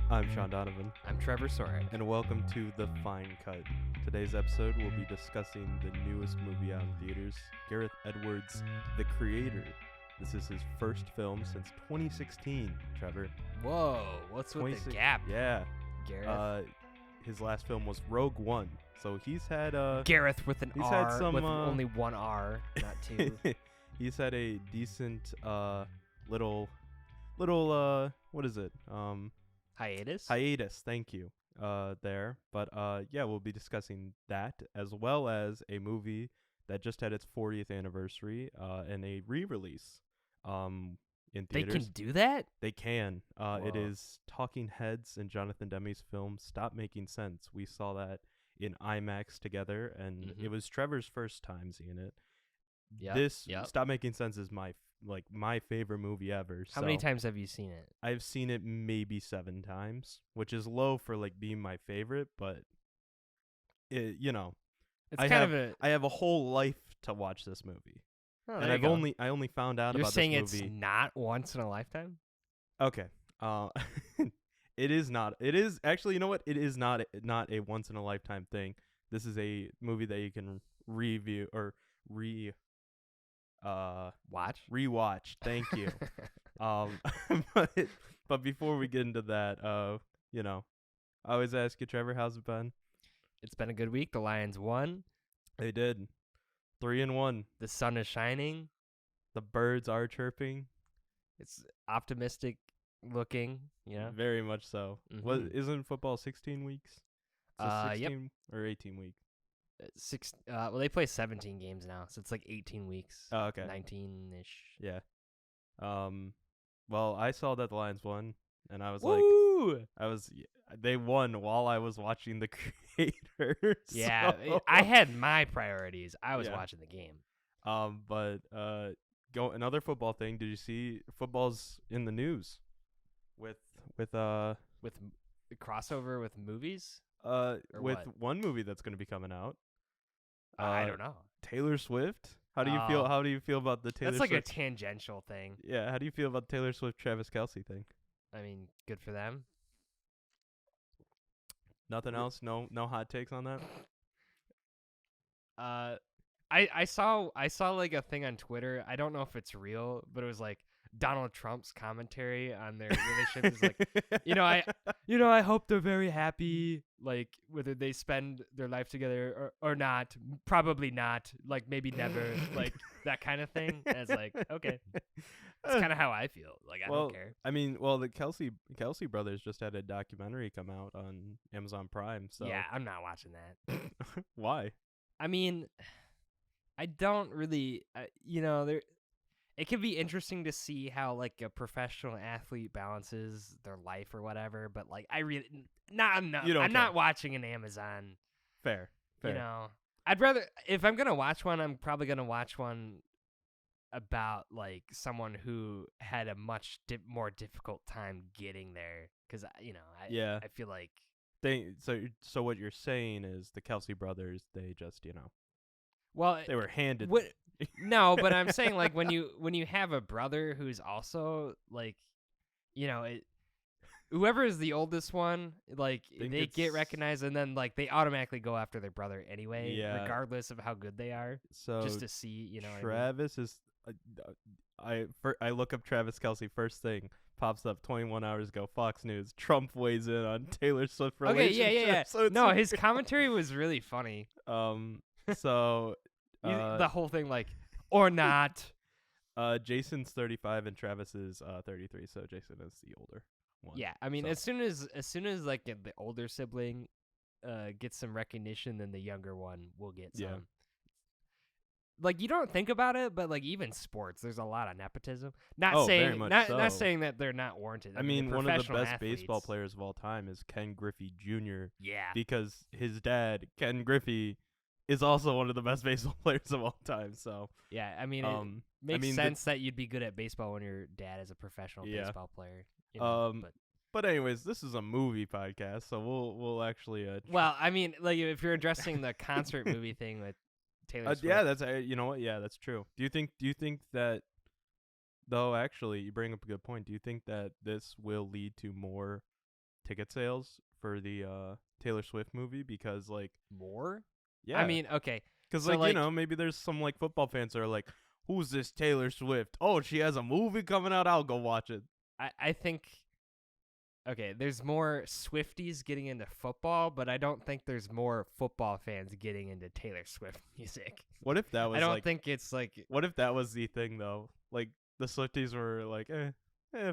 I'm Sean Donovan, I'm Trevor Sorek. and welcome to The Fine Cut. Today's episode, we'll be discussing the newest movie out in theaters, Gareth Edwards' The Creator. This is his first film since 2016, Trevor. Whoa, what's with the gap, Yeah. Gareth? His last film was Rogue One, so he's had Gareth with an he's R, had some, with only one R, not two. he's had a decent little what is it? Hiatus, thank you. There. But yeah, we'll be discussing that as well as a movie that just had its 40th anniversary and a re-release in They theaters. can do that? They can. It Whoa. is Talking Heads and Jonathan Demme's film Stop Making Sense. We saw that in IMAX together, and it was Trevor's first time seeing it. Yep. Stop Making Sense is my favorite movie ever. How many times have you seen it? I've seen it maybe 7 times, which is low for being my favorite, but it, It's I I have a whole life to watch this movie. Oh, And there I you go. only found out You're about saying this it's movie. not once in a lifetime? Okay. It is not. It is actually, you know what? It is not a once in a lifetime thing. This is a movie that you can review or rewatch. Thank you. But before we get into that, I always ask you, Trevor, how's it been? It's been a good week. The Lions won. They did 3-1. The sun is shining. The birds are chirping. It's optimistic looking, Very much so. What isn't football 16 weeks? So 16 or 18 weeks. Well, they play 17 games now, so it's like 18 weeks. Oh, okay. 19-ish. Yeah. Well, I saw that the Lions won, and I was Woo! they won while I was watching The Creator. Yeah, so- I had my priorities. I was Yeah. watching the game. But another football thing. Did you see football's in the news with With the crossover with movies? with what? one movie that's going to be coming out? I don't know. Taylor Swift. How do you feel? How do you feel about the Taylor That's like Swift? a tangential thing. Yeah. How do you feel about the Taylor Swift Travis Kelce thing? I mean, good for them. Nothing else? No hot takes on that? I saw like a thing on Twitter. I don't know if it's real, but it was like Donald Trump's commentary on their relationship is like, I hope they're very happy, like whether they spend their life together or not. Probably not. Like maybe never. Like that kind of thing. And it's like, okay, that's kind of how I feel. Like I don't care. I mean, the Kelce brothers just had a documentary come out on Amazon Prime. So Yeah, I'm not watching that. Why? I mean, I don't really, it can be interesting to see how like a professional athlete balances their life or whatever, but like I'm not watching an Amazon. Fair. I'd rather, if I'm going to watch one, I'm probably going to watch one about like someone who had a much more difficult time getting there. Cause I feel like So what you're saying is the Kelce brothers, they just, well, they were handed. No, but I'm saying like when you have a brother who's also like, whoever is the oldest one, like they get recognized and then like they automatically go after their brother anyway, regardless of how good they are. So just to see, Travis is. I look up Travis Kelce first thing. Pops up 21 hours ago. Fox News. Trump weighs in on Taylor Swift relationship. Okay, yeah. So no, his commentary was really funny. So the whole thing, like, or not. Jason's 35 and Travis is 33. So Jason is the older one. Yeah, I mean, as soon as like the older sibling gets some recognition, then the younger one will get some. Yeah. Like you don't think about it, but like even sports, there's a lot of nepotism. Very much Not so. saying that they're not warranted. I mean, one of the best athletes. baseball players of all time is Ken Griffey Jr. Yeah. Because his dad, Ken Griffey, is also one of the best baseball players of all time. So yeah, I mean, it makes sense that you'd be good at baseball when your dad is a professional baseball player. But anyways, this is a movie podcast, so we'll actually. Well, I mean, like if you're addressing the concert movie thing with Taylor Swift. Yeah, that's you know what? Yeah, that's true. Do you think that Though, actually, you bring up a good point. Do you think that this will lead to more ticket sales for the Taylor Swift movie because like more. yeah, I mean, okay, because so, like you know maybe there's some like football fans that are like, who's this Taylor Swift? Oh, she has a movie coming out. I'll go watch it. I think. Okay, there's more Swifties getting into football, but I don't think there's more football fans getting into Taylor Swift music. What if that was I don't think it's like... What if that was the thing, though? Like, the Swifties were like,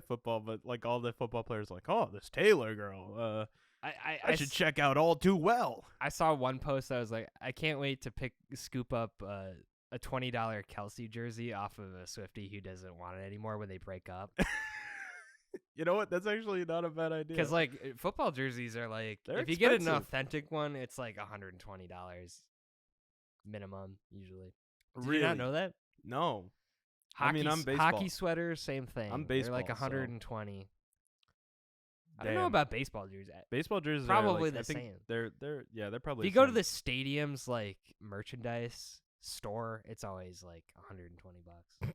football, but like all the football players were like, oh, this Taylor girl, I should check out All Too Well. I saw one post that was like, I can't wait to scoop up a $20 Kelsey jersey off of a Swiftie who doesn't want it anymore when they break up. You know what? That's actually not a bad idea. Because like football jerseys are like, they're if expensive. You get an authentic one, it's like $120 minimum usually. Did you not know that? No. Hockey, I mean, I'm baseball. Hockey sweaters, same thing. I'm baseball. They're like 120. So. I don't know about baseball jerseys. Baseball jerseys probably are like, the same. They're probably. If you go to the stadium's like merchandise store, it's always like $120.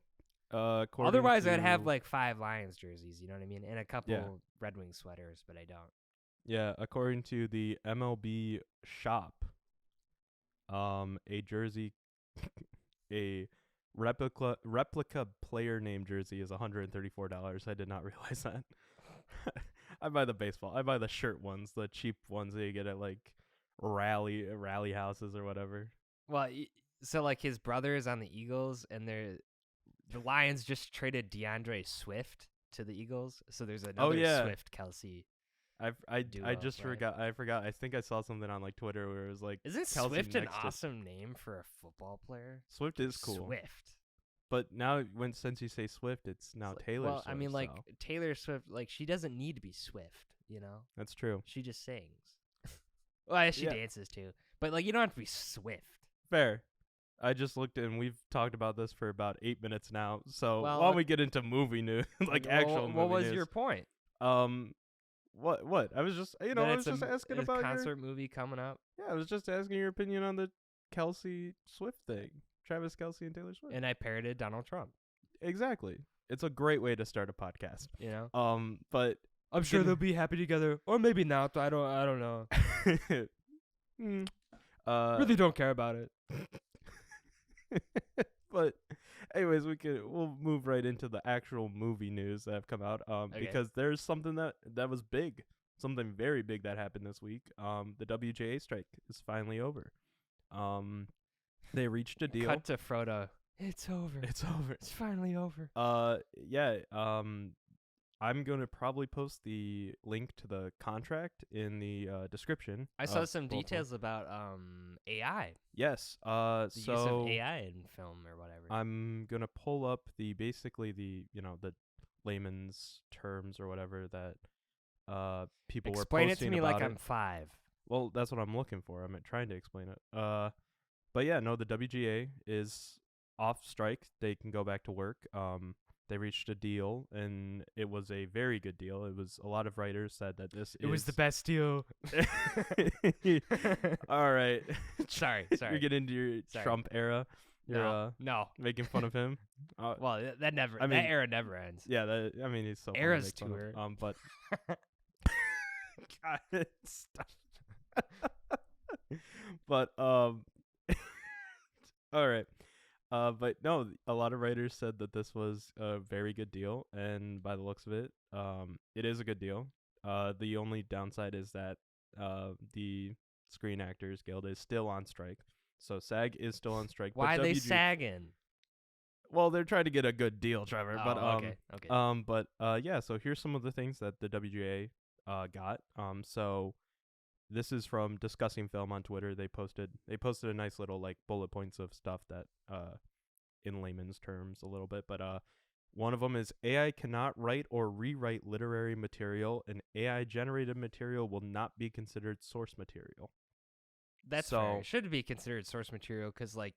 Otherwise, I'd have like 5 Lions jerseys, you know what I mean, and a couple Red Wing sweaters, but I don't. Yeah, according to the MLB shop, a jersey, a replica player name jersey is $134. I did not realize that. I buy the baseball. I buy the shirt ones, the cheap ones that you get at like rally houses or whatever. Well, so like his brother is on the Eagles, and the Lions just traded DeAndre Swift to the Eagles, so there's another Swift Kelsey. I just forgot. I forgot. I think I saw something on like Twitter where it was like, isn't Swift an awesome name for a football player? Swift is cool. Swift. But now, since you say Swift, it's now Taylor Swift. Well, I mean, like, Taylor Swift, like, she doesn't need to be Swift, you know? That's true. She just sings. Well, she dances, too. But, like, you don't have to be Swift. Fair. I just looked and we've talked about this for about 8 minutes now. So, why don't we get into movie news, actual movie news? What was your point? What? I was just, I was just asking about concert movie coming up. Yeah, I was just asking your opinion on the Kelsey Swift thing. Travis Kelce and Taylor Swift. And I parroted Donald Trump. Exactly. It's a great way to start a podcast. You know? But I'm sure they'll be happy together, or maybe not. I don't know. Really don't care about it. But anyways, we'll move right into the actual movie news that have come out. Because there's something that was big, something very big that happened this week. The WGA strike is finally over. They reached a deal. Cut to Frodo. It's over. It's over. It's finally over. I'm going to probably post the link to the contract in the description. I saw some details about AI. Yes. The use of AI in film or whatever. I'm going to pull up the layman's terms or whatever that people were posting about. Explain it to me like I'm 5. Well, that's what I'm looking for. I'm trying to explain it. But yeah, no, the WGA is off strike. They can go back to work. They reached a deal, and it was a very good deal. It was a lot of writers said that it was the best deal. All right. Sorry. You're getting into your Trump era. You're no. Making fun of him. Well, that era never ends. Yeah, he's so Era's tour. But God, stop. But all right. But no, a lot of writers said that this was a very good deal, and by the looks of it, it is a good deal. The only downside is that the Screen Actors Guild is still on strike. So SAG is still on strike. Why are they sagging? Well, they're trying to get a good deal, Trevor. Oh, but okay. yeah. So here's some of the things that the WGA got. So this is from Discussing Film on Twitter. They posted a nice little like bullet points of stuff that in layman's terms a little bit, but one of them is AI cannot write or rewrite literary material, and AI generated material will not be considered source material. That's fair. It should be considered source material because like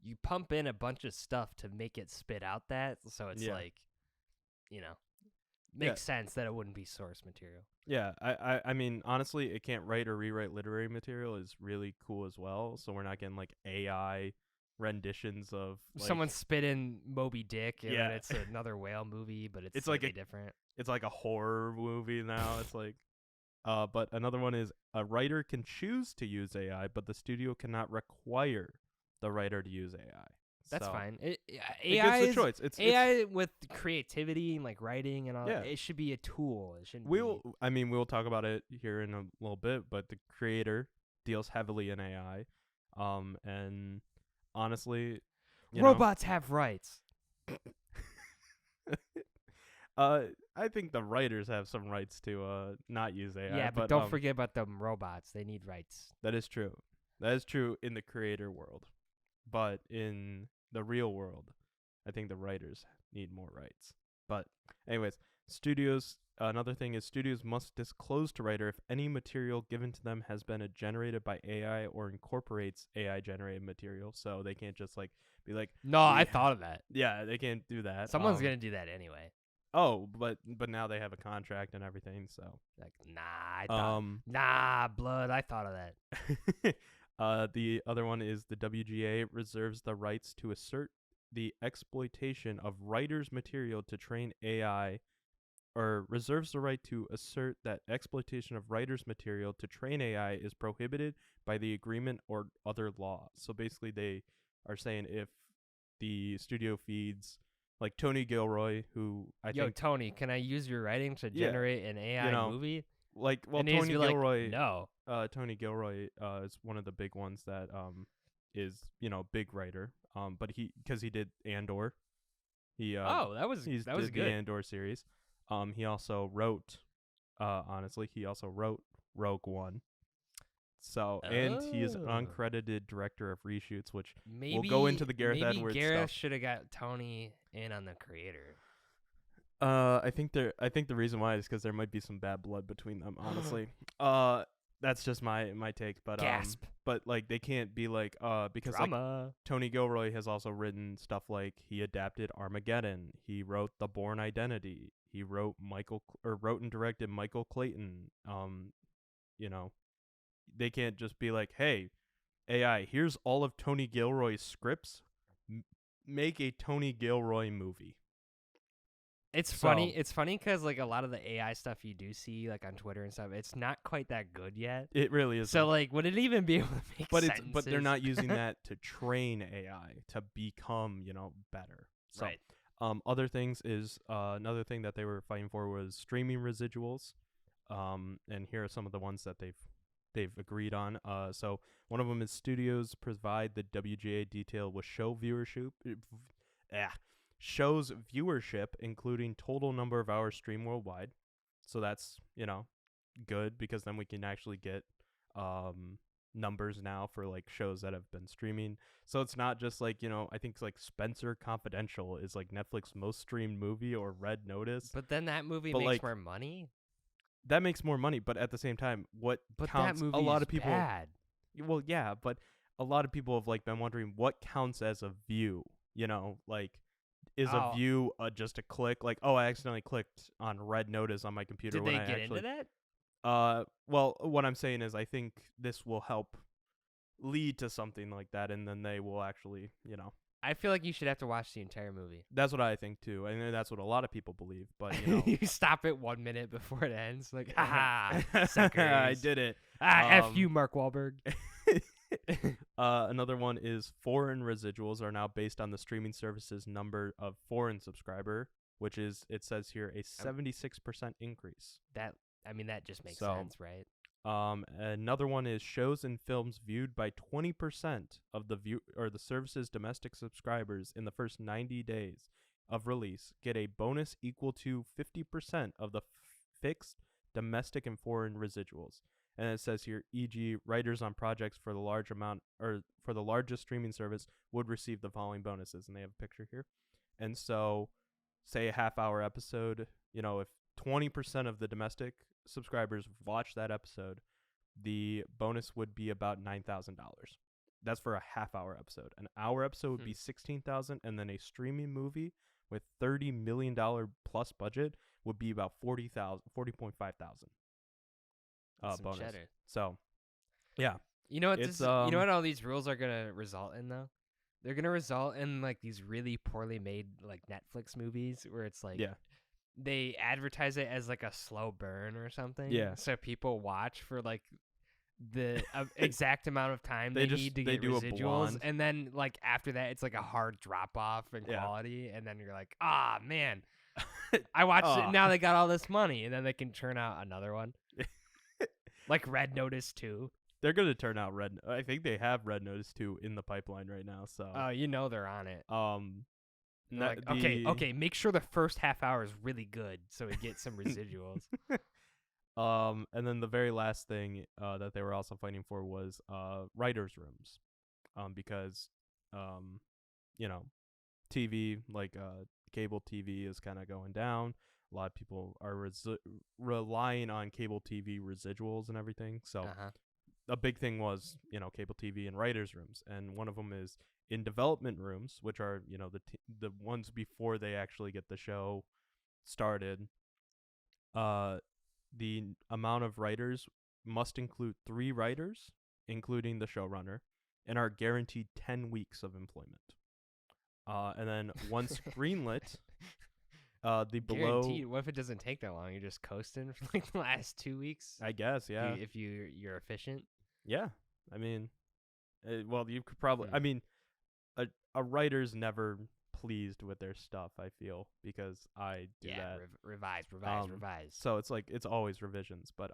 you pump in a bunch of stuff to make it spit out that, so it's like, makes sense that it wouldn't be source material. Yeah, I mean, honestly, it can't write or rewrite literary material is really cool as well. So we're not getting like AI renditions of like, someone spit in Moby Dick, and it's another whale movie, but it's like different. It's like a horror movie now. It's like But another one is a writer can choose to use AI, but the studio cannot require the writer to use AI. That's So fine. it AI gives is the choice. It's AI with creativity and like writing and all. Yeah. It should be a tool. It shouldn't we'll talk about it here in a little bit, but the creator deals heavily in AI. And honestly, Robots have rights. I think the writers have some rights to not use AI. Yeah, but don't forget about them robots. They need rights. That is true. That is true in the creator world. But in the real world, I think the writers need more rights. But anyways, another thing is studios must disclose to writer if any material given to them has been generated by AI or incorporates AI generated material. So they can't just like be like, no, I thought of that. Yeah, they can't do that. Someone's going to do that anyway. Oh, but now they have a contract and everything, so like, blood, I thought of that. The other one is the WGA reserves the rights to assert the exploitation of writers' material to train AI, or reserves the right to assert that exploitation of writers' material to train AI is prohibited by the agreement or other law. So basically they are saying if the studio feeds like Tony Gilroy, who I think... Tony, can I use your writing to generate an AI movie? Like, well, Tony Gilroy... no. Tony Gilroy is one of the big ones that is, big writer. But because he did Andor. That was good. The Andor series. He also wrote, Rogue One. So, and he is an uncredited director of reshoots, which we'll go into the Gareth Edwards Gareth stuff. should have got Tony in on the creator. I think the reason why is because there might be some bad blood between them. Honestly, that's just my take. But Gasp. But like they can't be like because drama. Like, Tony Gilroy has also written stuff like he adapted Armageddon. He wrote The Bourne Identity. He wrote and directed Michael Clayton. They can't just be like, hey, AI, here's all of Tony Gilroy's scripts. Make a Tony Gilroy movie. It's funny. It's funny because like a lot of the AI stuff you do see like on Twitter and stuff, it's not quite that good yet. It really is. So like, would it even be able to make sentences? But they're not using that to train AI to become better. So, right. Other things is another thing that they were fighting for was streaming residuals. And here are some of the ones that they've agreed on. So one of them is studios provide the WGA detail with shows viewership, including total number of hours streamed worldwide. So that's, good because then we can actually get numbers now for like shows that have been streaming. So it's not just like, I think like Spencer Confidential is like Netflix's most streamed movie or Red Notice. But then that movie makes more money. That makes more money, but at the same time, what counts? That movie a lot of people. Bad. Well, yeah, but a lot of people have like been wondering what counts as a view. Like, is a view just a click? Like, I accidentally clicked on Red Notice on my computer. Did they get into that? Well, what I'm saying is, I think this will help lead to something like that, and then they will actually, I feel like you should have to watch the entire movie. That's what I think too, and that's what a lot of people believe. But you stop it 1 minute before it ends, like, haha, suckers. I did it. F you, Mark Wahlberg. Another one is foreign residuals are now based on the streaming service's number of foreign subscriber, which is, it says here, a 76% increase. That just makes sense, right? Another one is shows and films viewed by 20% of the service's domestic subscribers in the first 90 days of release get a bonus equal to 50% of the fixed domestic and foreign residuals. And it says here, e.g., writers on projects for the largest streaming service would receive the following bonuses, and they have a picture here. And so, say a half-hour episode, if 20% of the domestic subscribers watch that episode, the bonus would be about $9,000. That's for a half-hour episode. An hour episode would be $16,000, and then a streaming movie with $30 million plus budget would be about $40.5 thousand. Bonus. Cheddar. So, yeah. You know what all these rules are gonna result in though? They're gonna result in like these really poorly made like Netflix movies where it's like, they advertise it as like a slow burn or something. Yeah. So people watch for like the exact amount of time they need to get do a residuals, blonde. and then like after that it's like a hard drop off in quality, and then you're like, man, I watched it, now they got all this money, and then they can turn out another one. Like Red Notice 2. They're gonna turn out I think they have Red Notice 2 in the pipeline right now, so they're on it. Like, okay, make sure the first half hour is really good so we get some residuals. And then the very last thing that they were also fighting for was writers' rooms, because TV, like cable TV, is kind of going down. A lot of people are relying on cable TV residuals and everything. So a big thing was cable TV and writers' rooms, and one of them is in development rooms, which are the ones before they actually get the show started. The amount of writers must include 3 writers, including the showrunner, and are guaranteed 10 weeks of employment. And then once greenlit, the below. Guaranteed. What if it doesn't take that long? You're just coasting for like the last 2 weeks. I guess, yeah. If you're efficient. Yeah, I mean, well, you could probably. I mean, a writer's never pleased with their stuff, I feel, because I do that. Revise. So it's like it's always revisions, but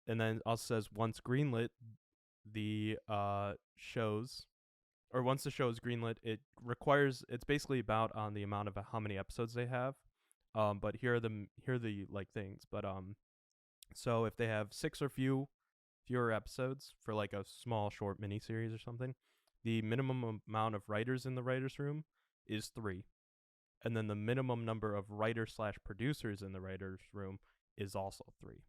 and then also says once greenlit, the shows, or once the show is greenlit, it's basically about on the amount of how many episodes they have. But here are the like things. But so if they have 6 or fewer episodes for like a small short miniseries or something, the minimum amount of writers in the writers' room is 3, and then the minimum number of writers/producers in the writers' room is also 3.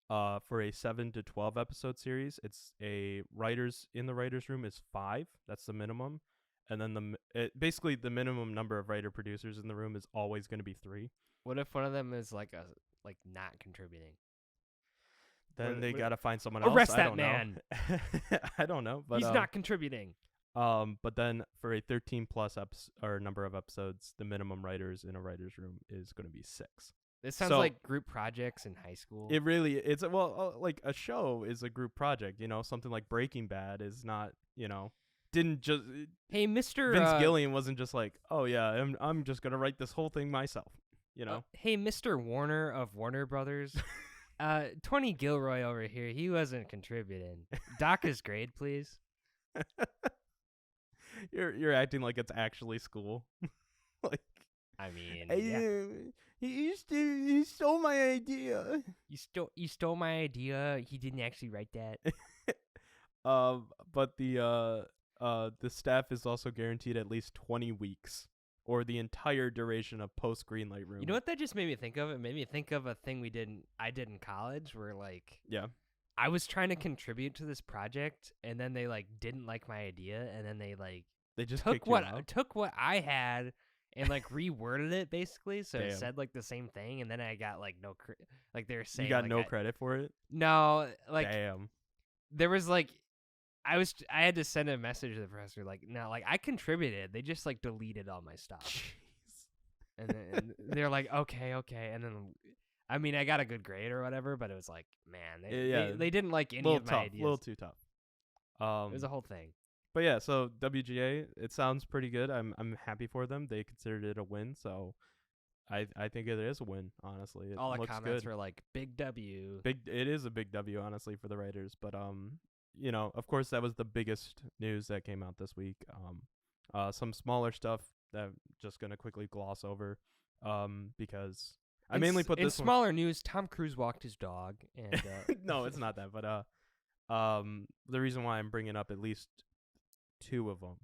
For a 7 to 12 episode series, it's a writers in the writers' room is 5. That's the minimum, and then basically the minimum number of writer-producers in the room is always going to be 3. What if one of them is like not contributing? Then they gotta find someone else. Arrest that man. I don't know, but he's not contributing. But then for a 13 plus number of episodes, the minimum writers in a writer's room is going to be 6. This sounds like group projects in high school. It really, like a show is a group project. Something like Breaking Bad is not. Didn't just. Hey, Mr. Vince Gilligan wasn't just like, oh yeah, I'm just gonna write this whole thing myself. Hey, Mr. Warner of Warner Brothers. 20 Gilroy over here, he wasn't contributing. Dock his grade, please. You're acting like it's actually school. Like, I mean, he stole my idea. You stole my idea. He didn't actually write that. But the staff is also guaranteed at least 20 weeks. Or the entire duration of post Greenlight Room. You know what that just made me think of? It made me think of a thing I did in college, where like I was trying to contribute to this project, and then they like didn't like my idea, and then they just took what I had and like reworded it basically, so it said like the same thing, and then I got like like they were saying you got no credit for it. No, like damn. There was like. I had to send a message to the professor, like, no, like, I contributed. They just, like, deleted all my stuff. Jeez. And then they're like, okay. And then, I mean, I got a good grade or whatever, but it was like, man, they didn't like any of my ideas. A little too tough. It was a whole thing. But yeah, so WGA, it sounds pretty good. I'm happy for them. They considered it a win, so I think it is a win, honestly. It all the looks comments good. were like, big W. It is a big W, honestly, for the writers, but of course, that was the biggest news that came out this week. Some smaller stuff that I'm just gonna quickly gloss over, because I mainly put this in smaller news. Tom Cruise walked his dog, and no, it's not that. But the reason why I'm bringing up at least 2 of them,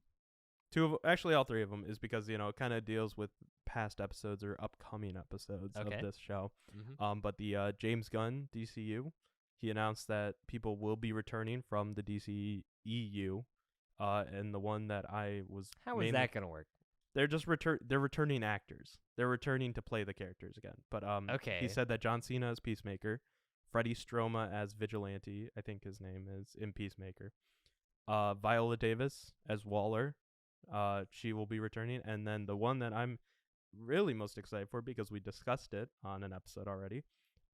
actually all 3 of them, is because it kind of deals with past episodes or upcoming episodes of this show. Mm-hmm. But the James Gunn DCU. He announced that people will be returning from the DCEU, and the one that I was. How is that gonna work? They're just They're returning actors. They're returning to play the characters again. But okay. He said that John Cena as Peacemaker, Freddie Stroma as Vigilante, I think his name is, in Peacemaker. Viola Davis as Waller, she will be returning, and then the one that I'm really most excited for, because we discussed it on an episode already.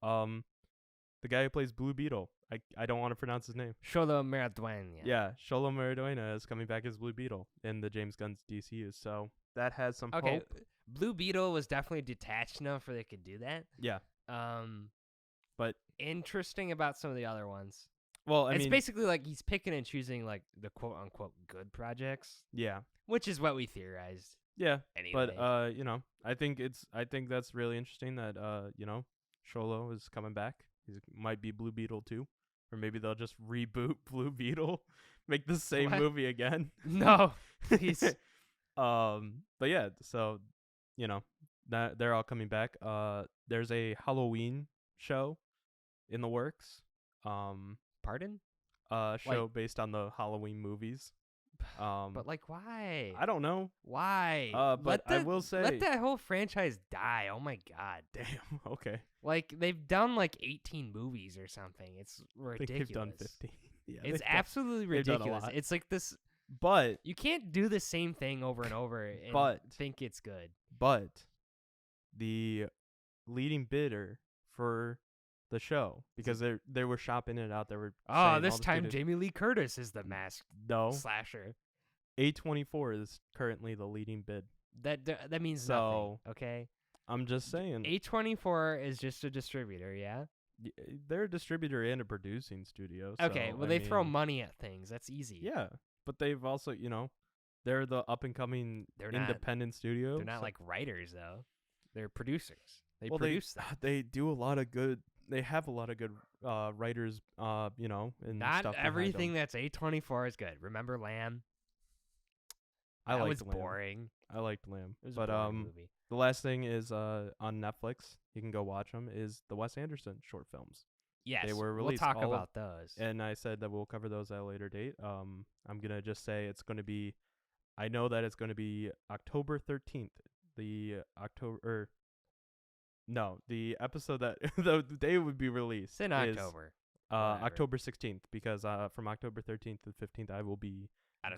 The guy who plays Blue Beetle. I don't want to pronounce his name. Xolo Maridueña. Yeah, Xolo Maridueña is coming back as Blue Beetle in the James Gunn's DCU. So that has some hope. Blue Beetle was definitely detached enough where they could do that. Yeah. But interesting about some of the other ones. Well, it's basically like he's picking and choosing like the quote unquote good projects. Yeah. Which is what we theorized. Yeah. Anyway. But I think that's really interesting that Xolo is coming back. He might be Blue Beetle too. Or maybe they'll just reboot Blue Beetle, make the same movie again. No, please. But yeah, so that they're all coming back. There's a Halloween show in the works. Pardon? Show based on the Halloween movies. But like, why? I don't know why. But I will say, let that whole franchise die. Oh my god. Damn. Okay. Like they've done like 18 movies or something. It's ridiculous. I think they've done 15. Yeah, it's absolutely ridiculous. It's like this. But you can't do the same thing over and over and think it's good. But the leading bidder for the show, because they were shopping it out. They were this time Jamie Lee Curtis is the masked slasher. A24 is currently the leading bid. That means nothing. Okay, I'm just saying. A24 is just a distributor, yeah. They're a distributor and a producing studio. Okay, well they throw money at things. That's easy. Yeah, but they've also they're the up and coming independent studio. They're not like writers though. They're producers. They produce them. They do a lot of good. They have a lot of good writers, and not stuff. Not everything that's A24 is good. Remember Lamb? That was boring. I liked Lamb. It was a boring movie. The last thing is on Netflix. You can go watch them. Is the Wes Anderson short films? Yes, they were released. We'll talk about those. And I said that we'll cover those at a later date. I'm gonna just say it's gonna be. I know that it's gonna be October 13th. The episode that the day would be released it's in October. October 16th, because from October 13th to 15th I will be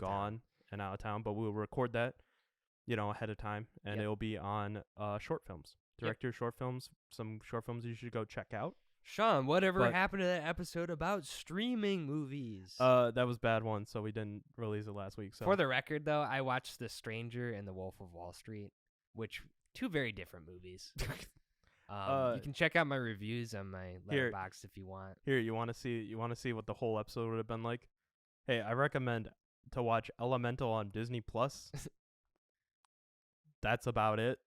gone and out of town, but we'll record that, ahead of time, and it'll be on short films. Director short films, some short films you should go check out. Sean, whatever happened to that episode about streaming movies? That was bad one, so we didn't release it last week. So for the record, though, I watched The Stranger and The Wolf of Wall Street, which two very different movies. You can check out my reviews on my Letterboxd if you want. Here, you want to see what the whole episode would have been like? Hey, I recommend to watch Elemental on Disney Plus. That's about it.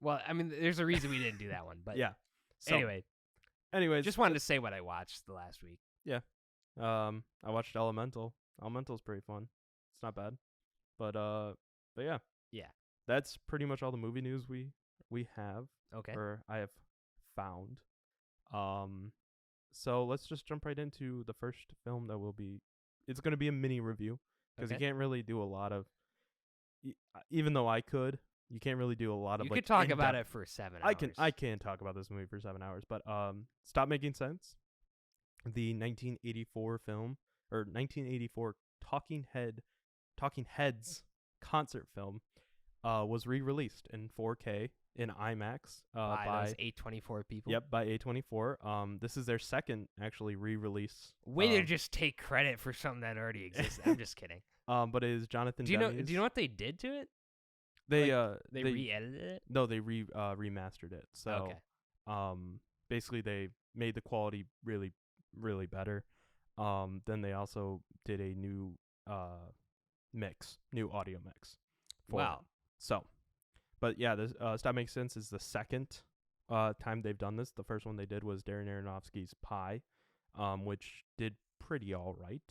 Well, I mean, there's a reason we didn't do that one, but yeah. So, anyways, just wanted to say what I watched the last week. Yeah. I watched Elemental. Elemental's pretty fun. It's not bad. But yeah. Yeah. That's pretty much all the movie news we have. Okay. Or I have found. So let's just jump right into the first film that will be. It's going to be a mini review, because you can't really do a lot of. Even though I could, you can't really do a lot of. You could talk about it for 7 hours. I can talk about this movie for 7 hours, but Stop Making Sense, the 1984 film, or 1984 Talking Heads concert film, was re-released in 4K in IMAX by those A24 people. Yep, by A24. This is their second actually re-release. Way to just take credit for something that already exists. I'm just kidding. But it is Jonathan Demme. Do you know what they did to it? They re-edited it? No, they remastered it. So basically they made the quality really, really better. Then they also did a new new audio mix. Wow. So, but yeah, this Stop Making Sense is the second time they've done this. The first one they did was Darren Aronofsky's Pi, which did pretty all right.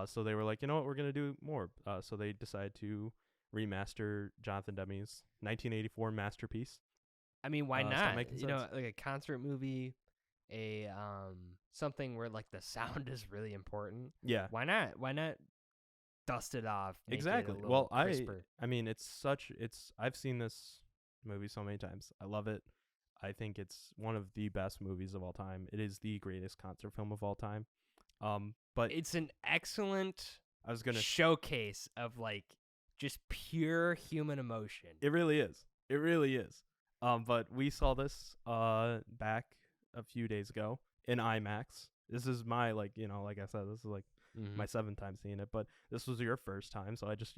So they were like, you know what, we're going to do more. So they decided to remaster Jonathan Demme's 1984 masterpiece. I mean, why not? Like a concert movie, something where like the sound is really important. Yeah. Why not? Why not dust it off? Exactly. Well, crisper. I mean, I've seen this movie so many times. I love it. I think it's one of the best movies of all time. It is the greatest concert film of all time. But it's an excellent showcase of like just pure human emotion. It really is. It really is. But we saw this back a few days ago in IMAX. This is my like I said, this is like my 7th time seeing it, but this was your first time, so I just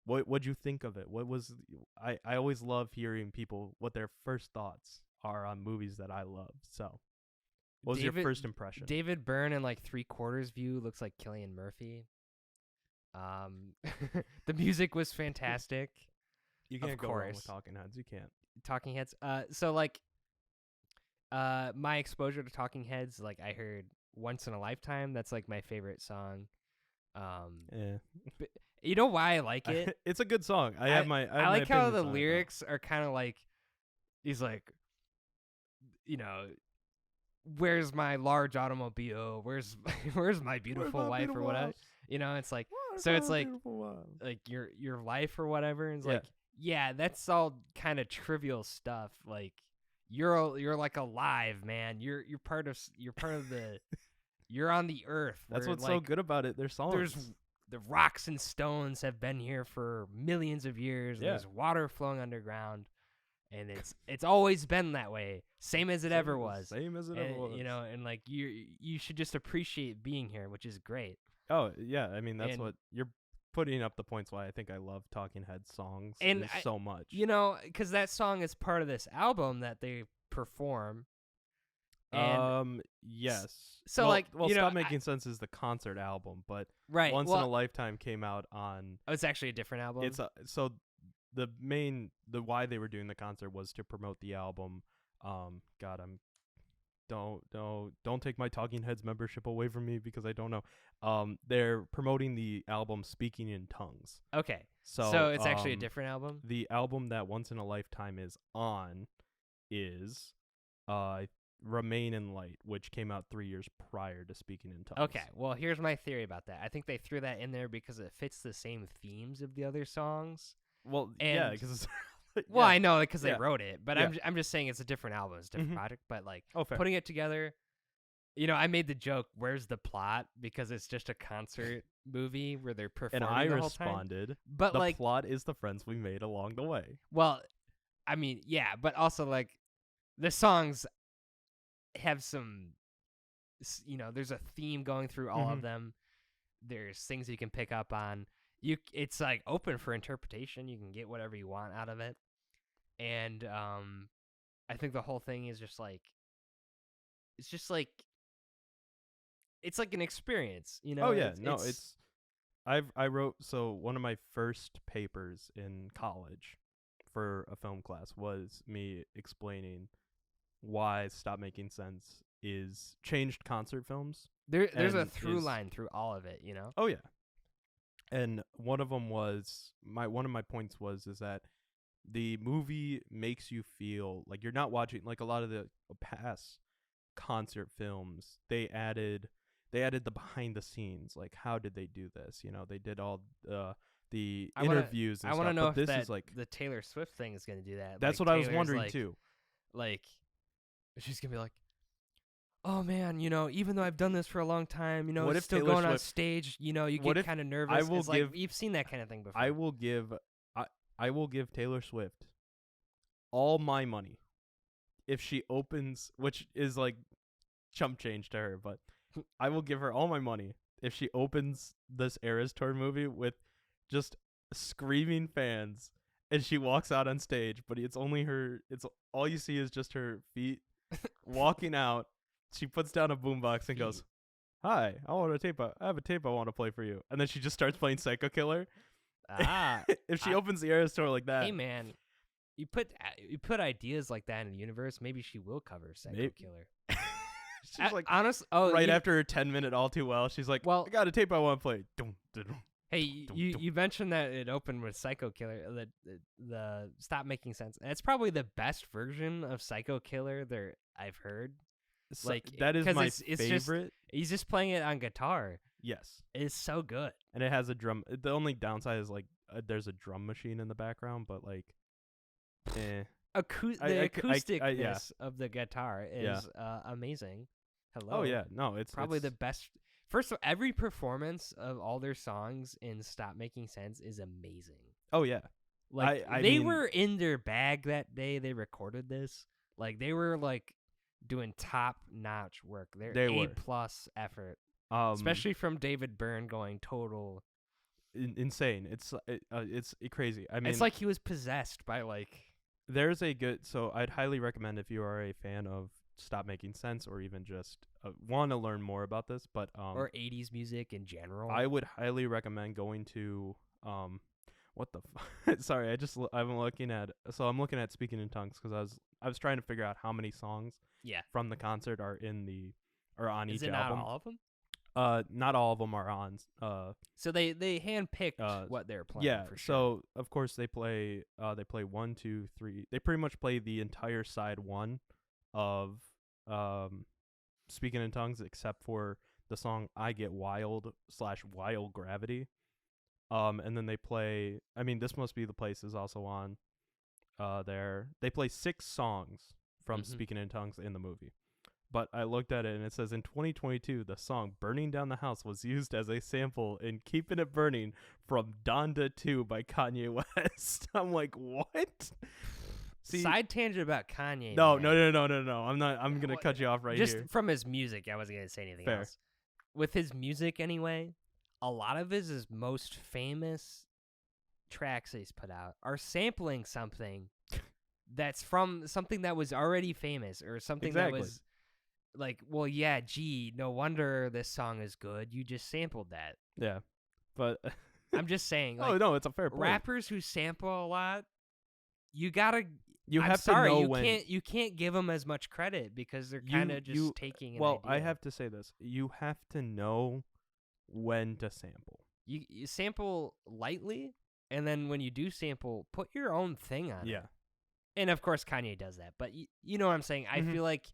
what'd you think of it? What was I always love hearing people what their first thoughts are on movies that I love. So, what was your first impression? David Byrne in like 3/4 view looks like Cillian Murphy. The music was fantastic. You can't go wrong with Talking Heads. You can't. Talking Heads. So like, my exposure to Talking Heads, like I heard Once in a Lifetime. That's like my favorite song. But you know why I like it? It's a good song. I like how the lyrics are kind of like, he's like, where's my large automobile? Where's my beautiful wife or whatever? It's like, so it's like your life or whatever. And it's like, yeah, that's all kind of trivial stuff. Like you're like alive, man. You're part of the you're on the earth. That's what's so good about it. Their songs. The rocks and stones have been here for millions of years. Yeah. There's water flowing underground, and it's always been that way. Same as it ever was. Same as it ever was. And like you should just appreciate being here, which is great. Oh yeah, I mean that's what you're putting up the points why I think I love Talking Heads songs so much. Because that song is part of this album that they perform. Yes. So Stop Making Sense is the concert album, but Once in a Lifetime came out on. Oh, it's actually a different album. It's so the why they were doing the concert was to promote the album. God, don't take my Talking Heads membership away from me because I don't know. They're promoting the album Speaking in Tongues. Okay. So it's actually a different album? The album that Once in a Lifetime is on is Remain in Light, which came out 3 years prior to Speaking in Tongues. Okay, well, here's my theory about that. I think they threw that in there because it fits the same themes of the other songs. Well, yeah, because well, I know because they wrote it, but I'm just saying it's a different album, it's a different project. But like putting it together, I made the joke, "Where's the plot?" Because it's just a concert movie where they're performing. And I the whole responded, time. But the plot is the friends we made along the way. Well, I mean, yeah, but also like the songs have some, there's a theme going through all of them. There's things you can pick up on. It's like open for interpretation. You can get whatever you want out of it. And I think the whole thing is just like, it's like an experience, Oh yeah, I wrote, so one of my first papers in college for a film class was me explaining why Stop Making Sense is changed concert films. There's a through line through all of it, Oh yeah. And one of them was one of my points is that the movie makes you feel like you're not watching, like a lot of the past concert films, they added the behind the scenes, like how did they do this? They did all the interviews and stuff. I want to know if is like the Taylor Swift thing is going to do that. That's like, what Taylor's I was wondering too. Like she's going to be like, "Oh man, even though I've done this for a long time, what it's still Taylor going Swift, on stage, you get kind of nervous." You've seen that kind of thing before. I will give Taylor Swift all my money if she opens, which is like chump change to her, but I will give her all my money if she opens this Eras Tour movie with just screaming fans and she walks out on stage, but it's all you see is just her feet walking out. She puts down a boombox and goes, "Hi, I have a tape I want to play for you." And then she just starts playing Psycho Killer. If she opens the Eras Tour like that. Hey man, you put ideas like that in the universe, maybe she will cover Psycho Killer. She's like, after her 10-minute All Too Well, she's like, "Well, I got a tape I want to play." Hey, you mentioned that it opened with Psycho Killer, the Stop Making Sense, and it's probably the best version of Psycho Killer I've heard. Like that is my favorite. He's just playing it on guitar. Yes, it's so good, and it has a drum. The only downside is like there's a drum machine in the background, but like, the acousticness of the guitar is amazing. Hello. Oh yeah, no, it's probably the best. First of all, every performance of all their songs in Stop Making Sense is amazing. Oh yeah, Like I they mean, were in their bag that day they recorded this. Like they were like doing top notch work. They're they A were plus effort, um especially from David Byrne going total. insane. It's crazy. I mean, It's like he was possessed by like. there's a good. So I'd highly recommend if you are a fan of Stop Making Sense or even just want to learn more about this, but Or 80s music in general. I would highly recommend going to what the sorry, I'm looking at Speaking in Tongues because I was trying to figure out how many songs from the concert are on Is each it album. not all of them? Not all of them are on. So they handpicked what they're playing. Yeah. For sure. So of course they play 1, 2, 3. They pretty much play the entire side 1 of Speaking in Tongues, except for the song "I Get Wild" / Wild Gravity. And then they play. I mean, This Must Be the Place is also on. There they play 6 songs from Speaking in Tongues in the movie. But I looked at it and it says in 2022, the song "Burning Down the House" was used as a sample in "Keeping It Burning" from Donda 2 by Kanye West. I'm like, what? See, side tangent about Kanye. No. I'm not. I'm gonna cut you off right here. Just from his music, I wasn't gonna say anything else. With his music, anyway, a lot of his most famous tracks that he's put out are sampling something that's from something that was already famous or something that was like, well, yeah, gee, no wonder this song is good. You just sampled that. Yeah, but I'm just saying. Like, oh no, it's a fair point. Rappers who sample a lot, you have to know when. You can't give them as much credit because they're kind of just taking an Well, idea. I have to say this. You have to know when to sample. You sample lightly, and then when you do sample, put your own thing on it. Yeah. And of course Kanye does that, but you know what I'm saying? I feel like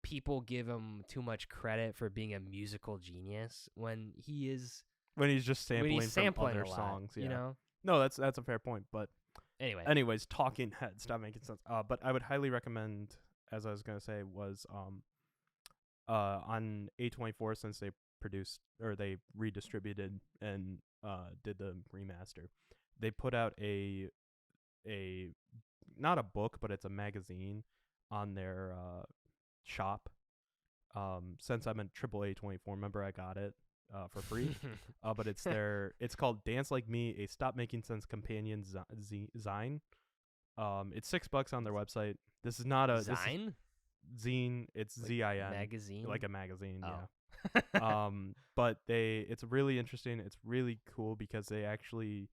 people give him too much credit for being a musical genius when he's just sampling from other songs, yeah. You know? No, that's a fair point, but anyways, Talking Heads, Stop Making Sense. But I would highly recommend, as I was going to say, was on A24, since they produced or they redistributed and did the remaster. They put out a not a book, but it's a magazine on their shop. Since I'm in AAA24, remember I got it for free. But it's called Dance Like Me, a Stop Making Sense companion zine. It's $6 on their website. This is not a zine. Zine. It's like ZIN. Magazine. Like a magazine. Oh. Yeah. But it's really interesting. It's really cool because they actually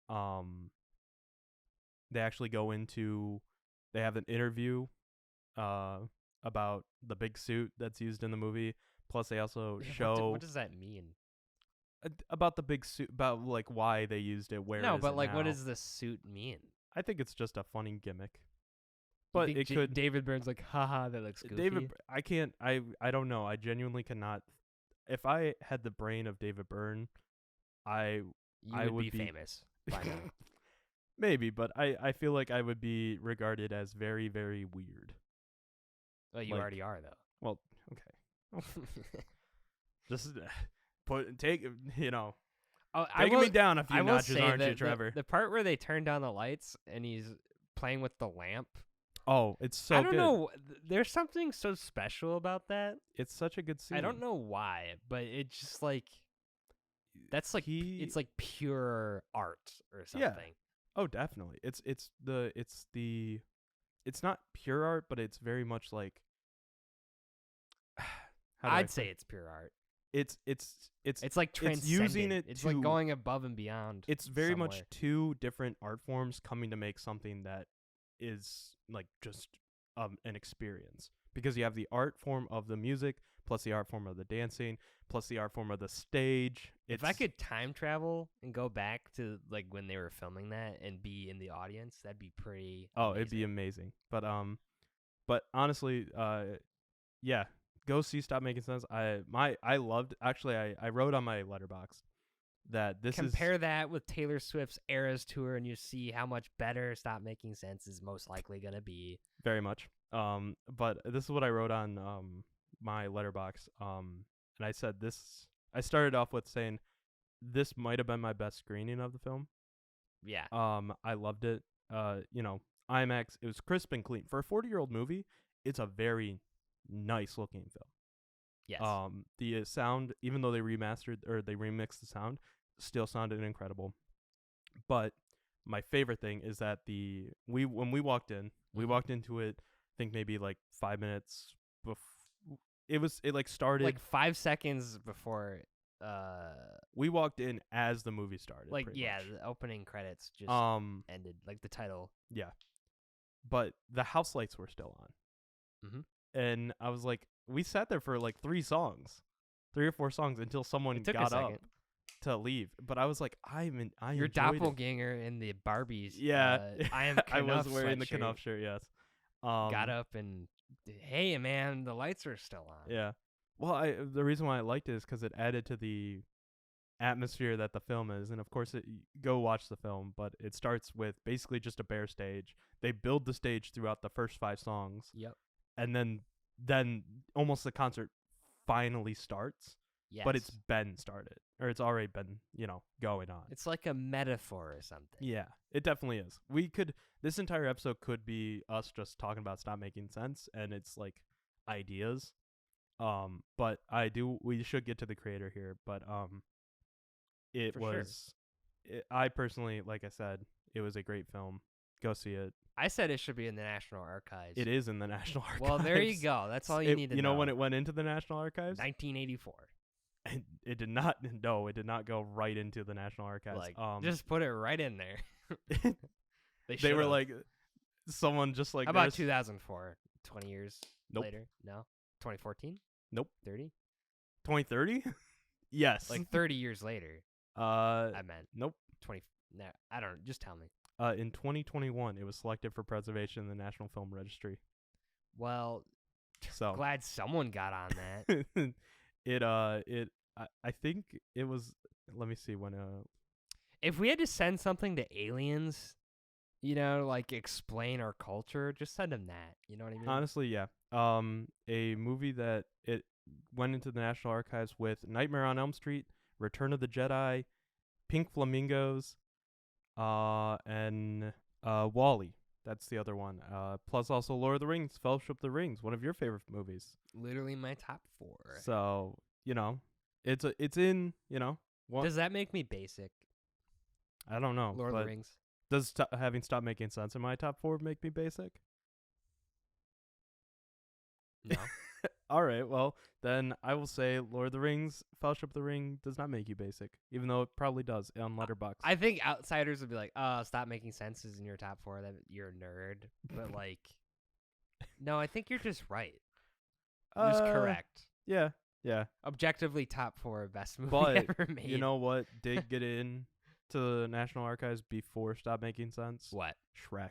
go into. They have an interview about the big suit that's used in the movie. Plus, they also show. What does that mean? About the big suit, about like why they used it, where. No, but like, now. What does the suit mean? I think it's just a funny gimmick. But it could. David Byrne's like, haha, that looks goofy. I can't. I don't know. I genuinely cannot. If I had the brain of David Byrne, I would be famous by now. Maybe, but I feel like I would be regarded as very, very weird. Well, you already are, though. Well, okay. Just take taking me down a few notches, aren't you, Trevor? The part where they turn down the lights and he's playing with the lamp. Oh, it's so good. I don't know. There's something so special about that. It's such a good scene. I don't know why, but it's just like that's like it's like pure art or something. Yeah. Oh, definitely. It's not pure art, but it's very much like. I'd say it's pure art. It's like transcendent. It's using it. It's like going above and beyond. It's very much two different art forms coming to make something that is like just an experience, because you have the art form of the music plus the art form of the dancing plus the art form of the stage. If I could time travel and go back to like when they were filming that and be in the audience, that'd be pretty amazing. It'd be amazing. But honestly, yeah, go see Stop Making Sense. I loved, actually I wrote on my letterbox that compare that with Taylor Swift's Eras tour and you see how much better Stop Making Sense is most likely going to be. Very much. But this is what I wrote on my letterbox. And I said this. I started off with saying this might have been my best screening of the film, Yeah. I loved it. IMAX. It was crisp and clean for a 40-year-old movie. It's a very nice looking film. Yes. The sound, even though they remastered or they remixed the sound, still sounded incredible. But my favorite thing is that when we walked in, we walked into it. I think maybe like 5 minutes before. It started like 5 seconds before. We walked in as the movie started. Like much. the opening credits just ended. Like the title. Yeah, but the house lights were still on. Mm-hmm. And I was like, we sat there for like 3 or 4 songs until someone got up to leave. But I was like, your doppelganger in the Barbies. Yeah, I am. I was wearing the Knuff shirt. Yes. Got up and hey man, the lights are still on. Yeah. Well, the reason why I liked it is because it added to the atmosphere that the film is, and of course, go watch the film. But it starts with basically just a bare stage. They build the stage throughout the first 5 songs. Yep. And then almost the concert finally starts. Yes. But it's been started, or it's already been, going on. It's like a metaphor or something. Yeah, it definitely is. This entire episode could be us just talking about Stop Making Sense, and it's like ideas. But we should get to the creator here, but I personally, like I said, it was a great film. Go see it. I said it should be in the National Archives. It is in the National Archives. Well, there you go. That's all you need to know. You know when it went into the National Archives? 1984. It did not. No, it did not go right into the National Archives. Like, just put it right in there. They were like, someone just like. How about 2004? 20 years Nope. later? No. 2014? Nope. 30? 2030? Yes. Like 30 years later. I meant. Nope. 20. No, I don't know. Just tell me. In 2021, it was selected for preservation in the National Film Registry. Well, so glad someone got on that. I think it was. Let me see when. If we had to send something to aliens, like explain our culture, just send them that. You know what I mean? Honestly, yeah. A movie that it went into the National Archives with Nightmare on Elm Street, Return of the Jedi, Pink Flamingos, and WALL-E. That's the other one. Plus also Lord of the Rings, Fellowship of the Rings, one of your favorite movies. Literally my top 4. So, it's in, Does that make me basic? I don't know. Lord of the Rings. Does having Stop Making Sense in my top 4 make me basic? No. All right, well, then I will say Lord of the Rings, Fellowship of the Ring does not make you basic, even though it probably does on Letterboxd. I think outsiders would be like, Stop Making Sense is in your top 4, that you're a nerd. But, like, no, I think you're just right. You're just correct. Yeah. Objectively top 4 best movie ever made. You know what did get in to the National Archives before Stop Making Sense? What? Shrek.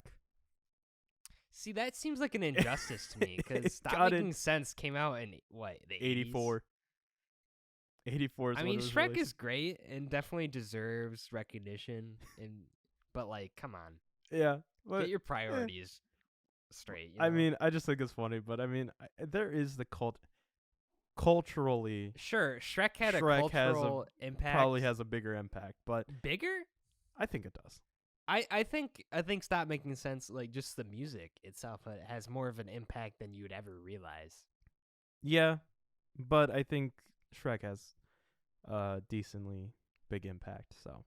See, that seems like an injustice to me, because Stop Making Sense came out in, what, the 80s? 84. 84 is I mean, Shrek released. is great and definitely deserves recognition, but, like, come on. Yeah. Get your priorities straight. I mean, I just think it's funny, but, I mean, there is the culturally... Sure, Shrek had a cultural impact. Probably has a bigger impact, but... Bigger? I think it does. I think Stop Making Sense, like, just the music itself has more of an impact than you would ever realize. Yeah, but I think Shrek has a decently big impact, so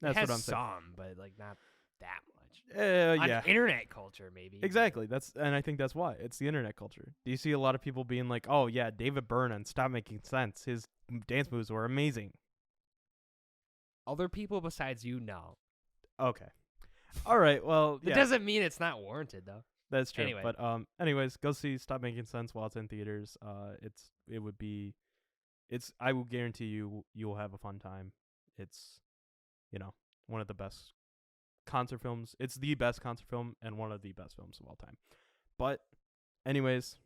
that's what I'm saying. Some, but like not that much. Yeah, on internet culture maybe. Exactly. And I think that's why it's the internet culture. Do you see a lot of people being like, "Oh yeah, David Byrne on Stop Making Sense. His dance moves were amazing." Other people besides you know. Okay. All right. Well, It doesn't mean it's not warranted though. That's true. Anyway. But anyways, go see Stop Making Sense while it's in theaters. I will guarantee you'll have a fun time. It's, one of the best concert films. It's the best concert film and one of the best films of all time. But anyways,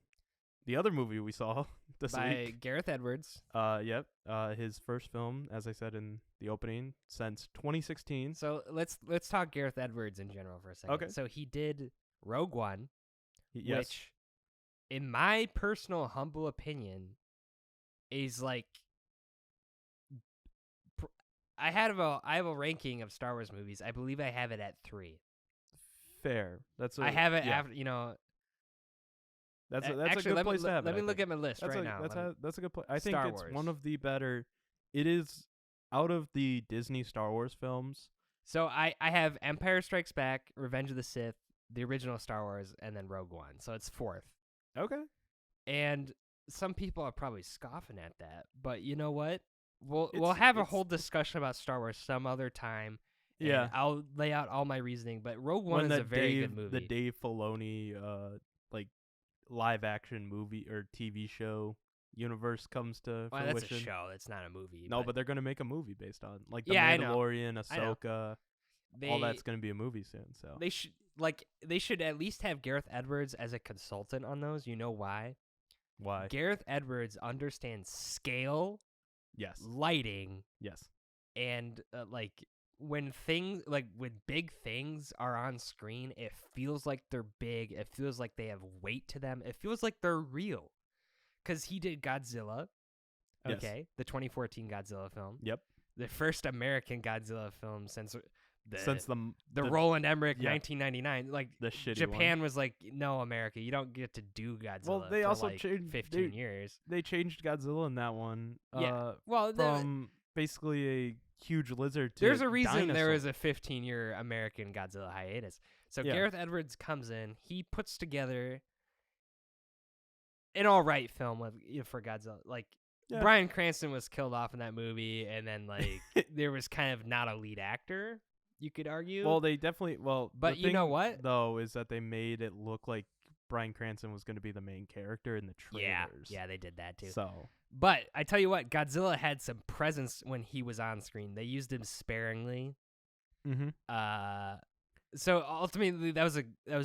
the other movie we saw this by week, Gareth Edwards. Yep. His first film, as I said in the opening, since 2016. So let's talk Gareth Edwards in general for a second. Okay. So he did Rogue One, Yes. which, in my personal humble opinion, is like, I have a ranking of Star Wars movies. I believe I have it at 3. Fair. I have it after, That's actually, a good place to have it. Let me look at my list right now. That's a good place. I think Star it's Wars. one of the better. It is out of the Disney Star Wars films. So I have Empire Strikes Back, Revenge of the Sith, the original Star Wars, and then Rogue One. So it's 4th. Okay. And some people are probably scoffing at that, but you know what? We'll have a whole discussion about Star Wars some other time. Yeah, I'll lay out all my reasoning. But Rogue One is a very good movie. The Dave Filoni like live action movie or TV show universe comes to fruition. That's a show. It's not a movie. No, but they're gonna make a movie based on like the Mandalorian, Ahsoka. All that's gonna be a movie soon. So they should at least have Gareth Edwards as a consultant on those. You know why? Why? Gareth Edwards understands scale, yes, lighting, yes, and when big things are on screen, it feels like they're big. It feels like they have weight to them. It feels like they're real. Because he did Godzilla, okay, yes. The 2014 Godzilla film. Yep. The first American Godzilla film since the Roland Emmerich 1999. Like the shitty Japan one. Was like, no, America, you don't get to do Godzilla. Well, they for also like changed 15 years. They changed Godzilla in that one. Yeah. Well, from basically a huge lizard to there's a reason dinosaur. There was a 15-year American Godzilla hiatus. So Gareth Edwards comes in, he puts together an all right film for Godzilla. Like Bryan Cranston was killed off in that movie, and then like there was kind of not a lead actor, you could argue. Well, they definitely but you know what though is that they made it look like Bryan Cranston was going to be the main character in the trailers. Yeah, they did that too. So, but I tell you what, Godzilla had some presence when he was on screen. They used him sparingly. Mm-hmm. So ultimately, that was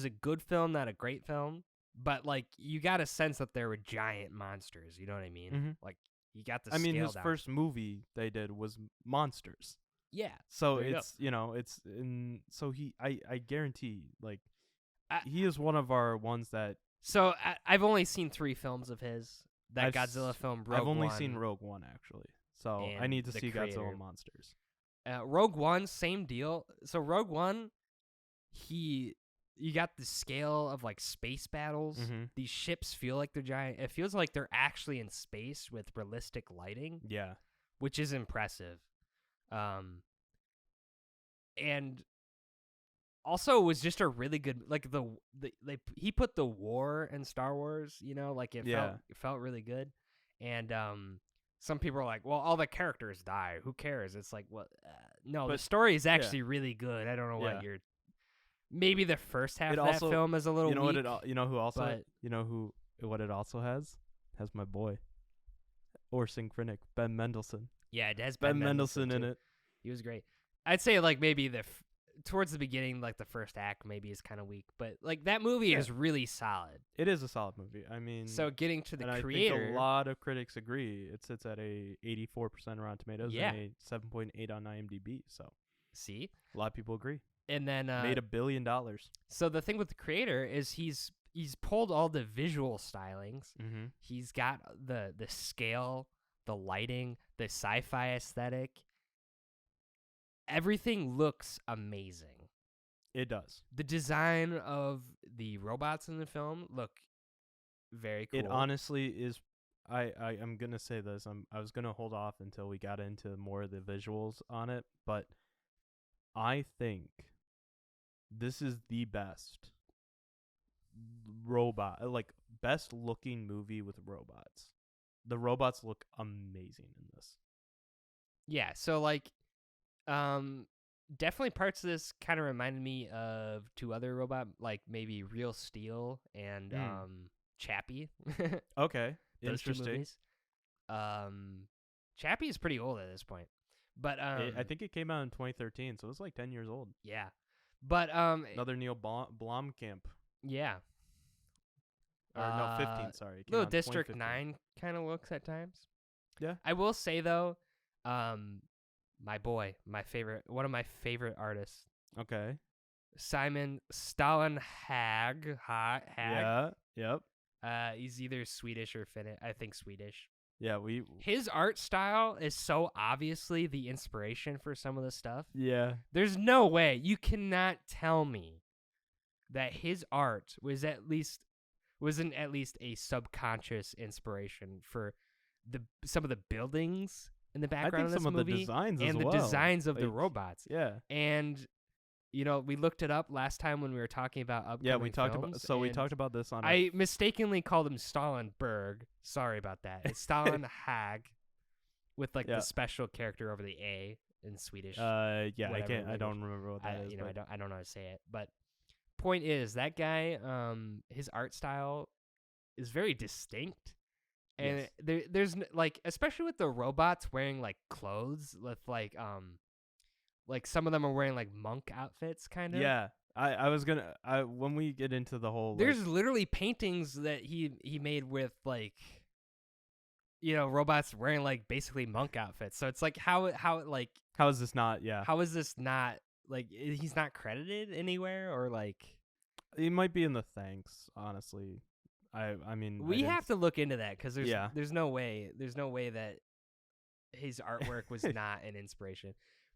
a good film, not a great film. But like, you got a sense that there were giant monsters. You know what I mean? Mm-hmm. Like, you got the. I mean, his down. first movie they did was Monsters. Yeah. So it's it's in. So I guarantee like he is one of our ones that. So I've only seen 3 films of his. That Godzilla film, Rogue One. I've only seen Rogue One actually. So I need to see Godzilla and Monsters. Rogue One, same deal. So Rogue One, you got the scale of like space battles. Mm-hmm. These ships feel like they're giant. It feels like they're actually in space with realistic lighting. Yeah, which is impressive. And also it was just a really good like he put the war in Star Wars. Like it felt really good. And some people are like, well, all the characters die. Who cares? It's like, well, no, the story is actually really good. I don't know what you're. Maybe the first half of that film is a little weak. What it also has my boy Orson Krennic, Ben Mendelsohn. Yeah, it has Ben Mendelsohn in it. He was great. I'd say like maybe towards the beginning, like the first act maybe is kind of weak, but like that movie is really solid. It is a solid movie. I mean, so getting to the I creator, think a lot of critics agree. It sits at a 84% Rotten Tomatoes and a 7.8 on IMDb. So see, a lot of people agree. And then made $1 billion. So the thing with the creator is he's pulled all the visual stylings. Mm-hmm. He's got the scale, the lighting, the sci-fi aesthetic. Everything looks amazing. It does. The design of the robots in the film look very cool. It honestly is. I'm gonna say this. I was gonna hold off until we got into more of the visuals on it, but I think this is the best best looking movie with robots. The robots look amazing in this. Yeah, so like definitely parts of this kind of reminded me of 2 other robot, like maybe Real Steel and Chappie. Okay. Those interesting. 2 movies. Chappie is pretty old at this point. But I think it came out in 2013, so it was like 10 years old. Yeah. But another Neil Blomkamp. Yeah. Or no, 15, sorry. Little District 9 kind of looks at times. Yeah. I will say though, my boy, one of my favorite artists. Okay. Simon Stålenhag. Yeah. Yep. He's either Swedish or Finnish. I think Swedish. Yeah, his art style is so obviously the inspiration for some of the stuff. Yeah. There's no way you cannot tell me that his art wasn't at least a subconscious inspiration for some of the buildings in the background of this some movie of the designs and as the well. designs of the robots. Yeah. And we looked it up last time when we were talking about upcoming we talked films, we talked about this on I mistakenly called him Stalinberg. Sorry about that. It's Stalin Hag with the special character over the A in Swedish. I whatever don't remember what that is. I don't know how to say it, but point is that guy his art style is very distinct. And there's especially with the robots wearing clothes with some of them are wearing monk outfits kind of. Yeah. I was gonna when we get into the whole there's literally paintings that he made with robots wearing basically monk outfits. So it's how is this not how is this not he's not credited anywhere or he might be in the thanks, honestly. I mean we have to look into that because there's no way that his artwork was not an inspiration.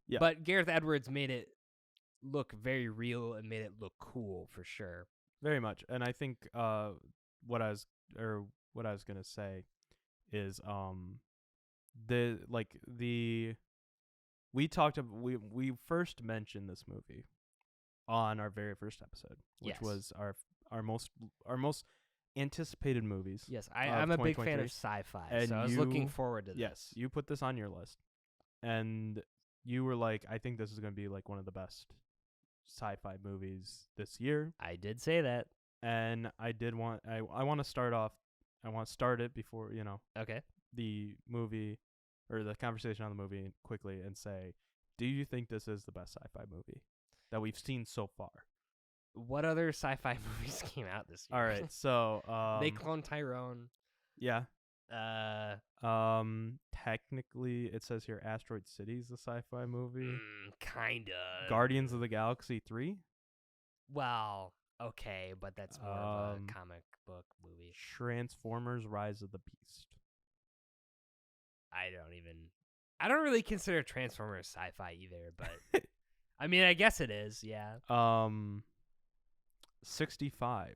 Yeah. But Gareth Edwards made it look very real and made it look cool for sure. Very much. And I think what I was gonna say is we first mentioned this movie on our very first episode, which was our most anticipated movies. Yes, I'm a big fan of sci-fi, and so I was looking forward to this. Yes, you put this on your list, and you were like, I think this is going to be one of the best sci-fi movies this year. I did say that. And I want to start off, I want to start it before, okay, the movie or the conversation on the movie quickly and say, do you think this is the best sci-fi movie that we've seen so far? What other sci-fi movies came out this year? All right, so They Clone Tyrone. Yeah. Technically, it says here Asteroid City is a sci-fi movie. Kinda. Guardians of the Galaxy 3? Well, okay, but that's more of a comic book movie. Transformers Rise of the Beast. I don't really consider Transformers sci-fi either, but I mean, I guess it is, yeah. 65.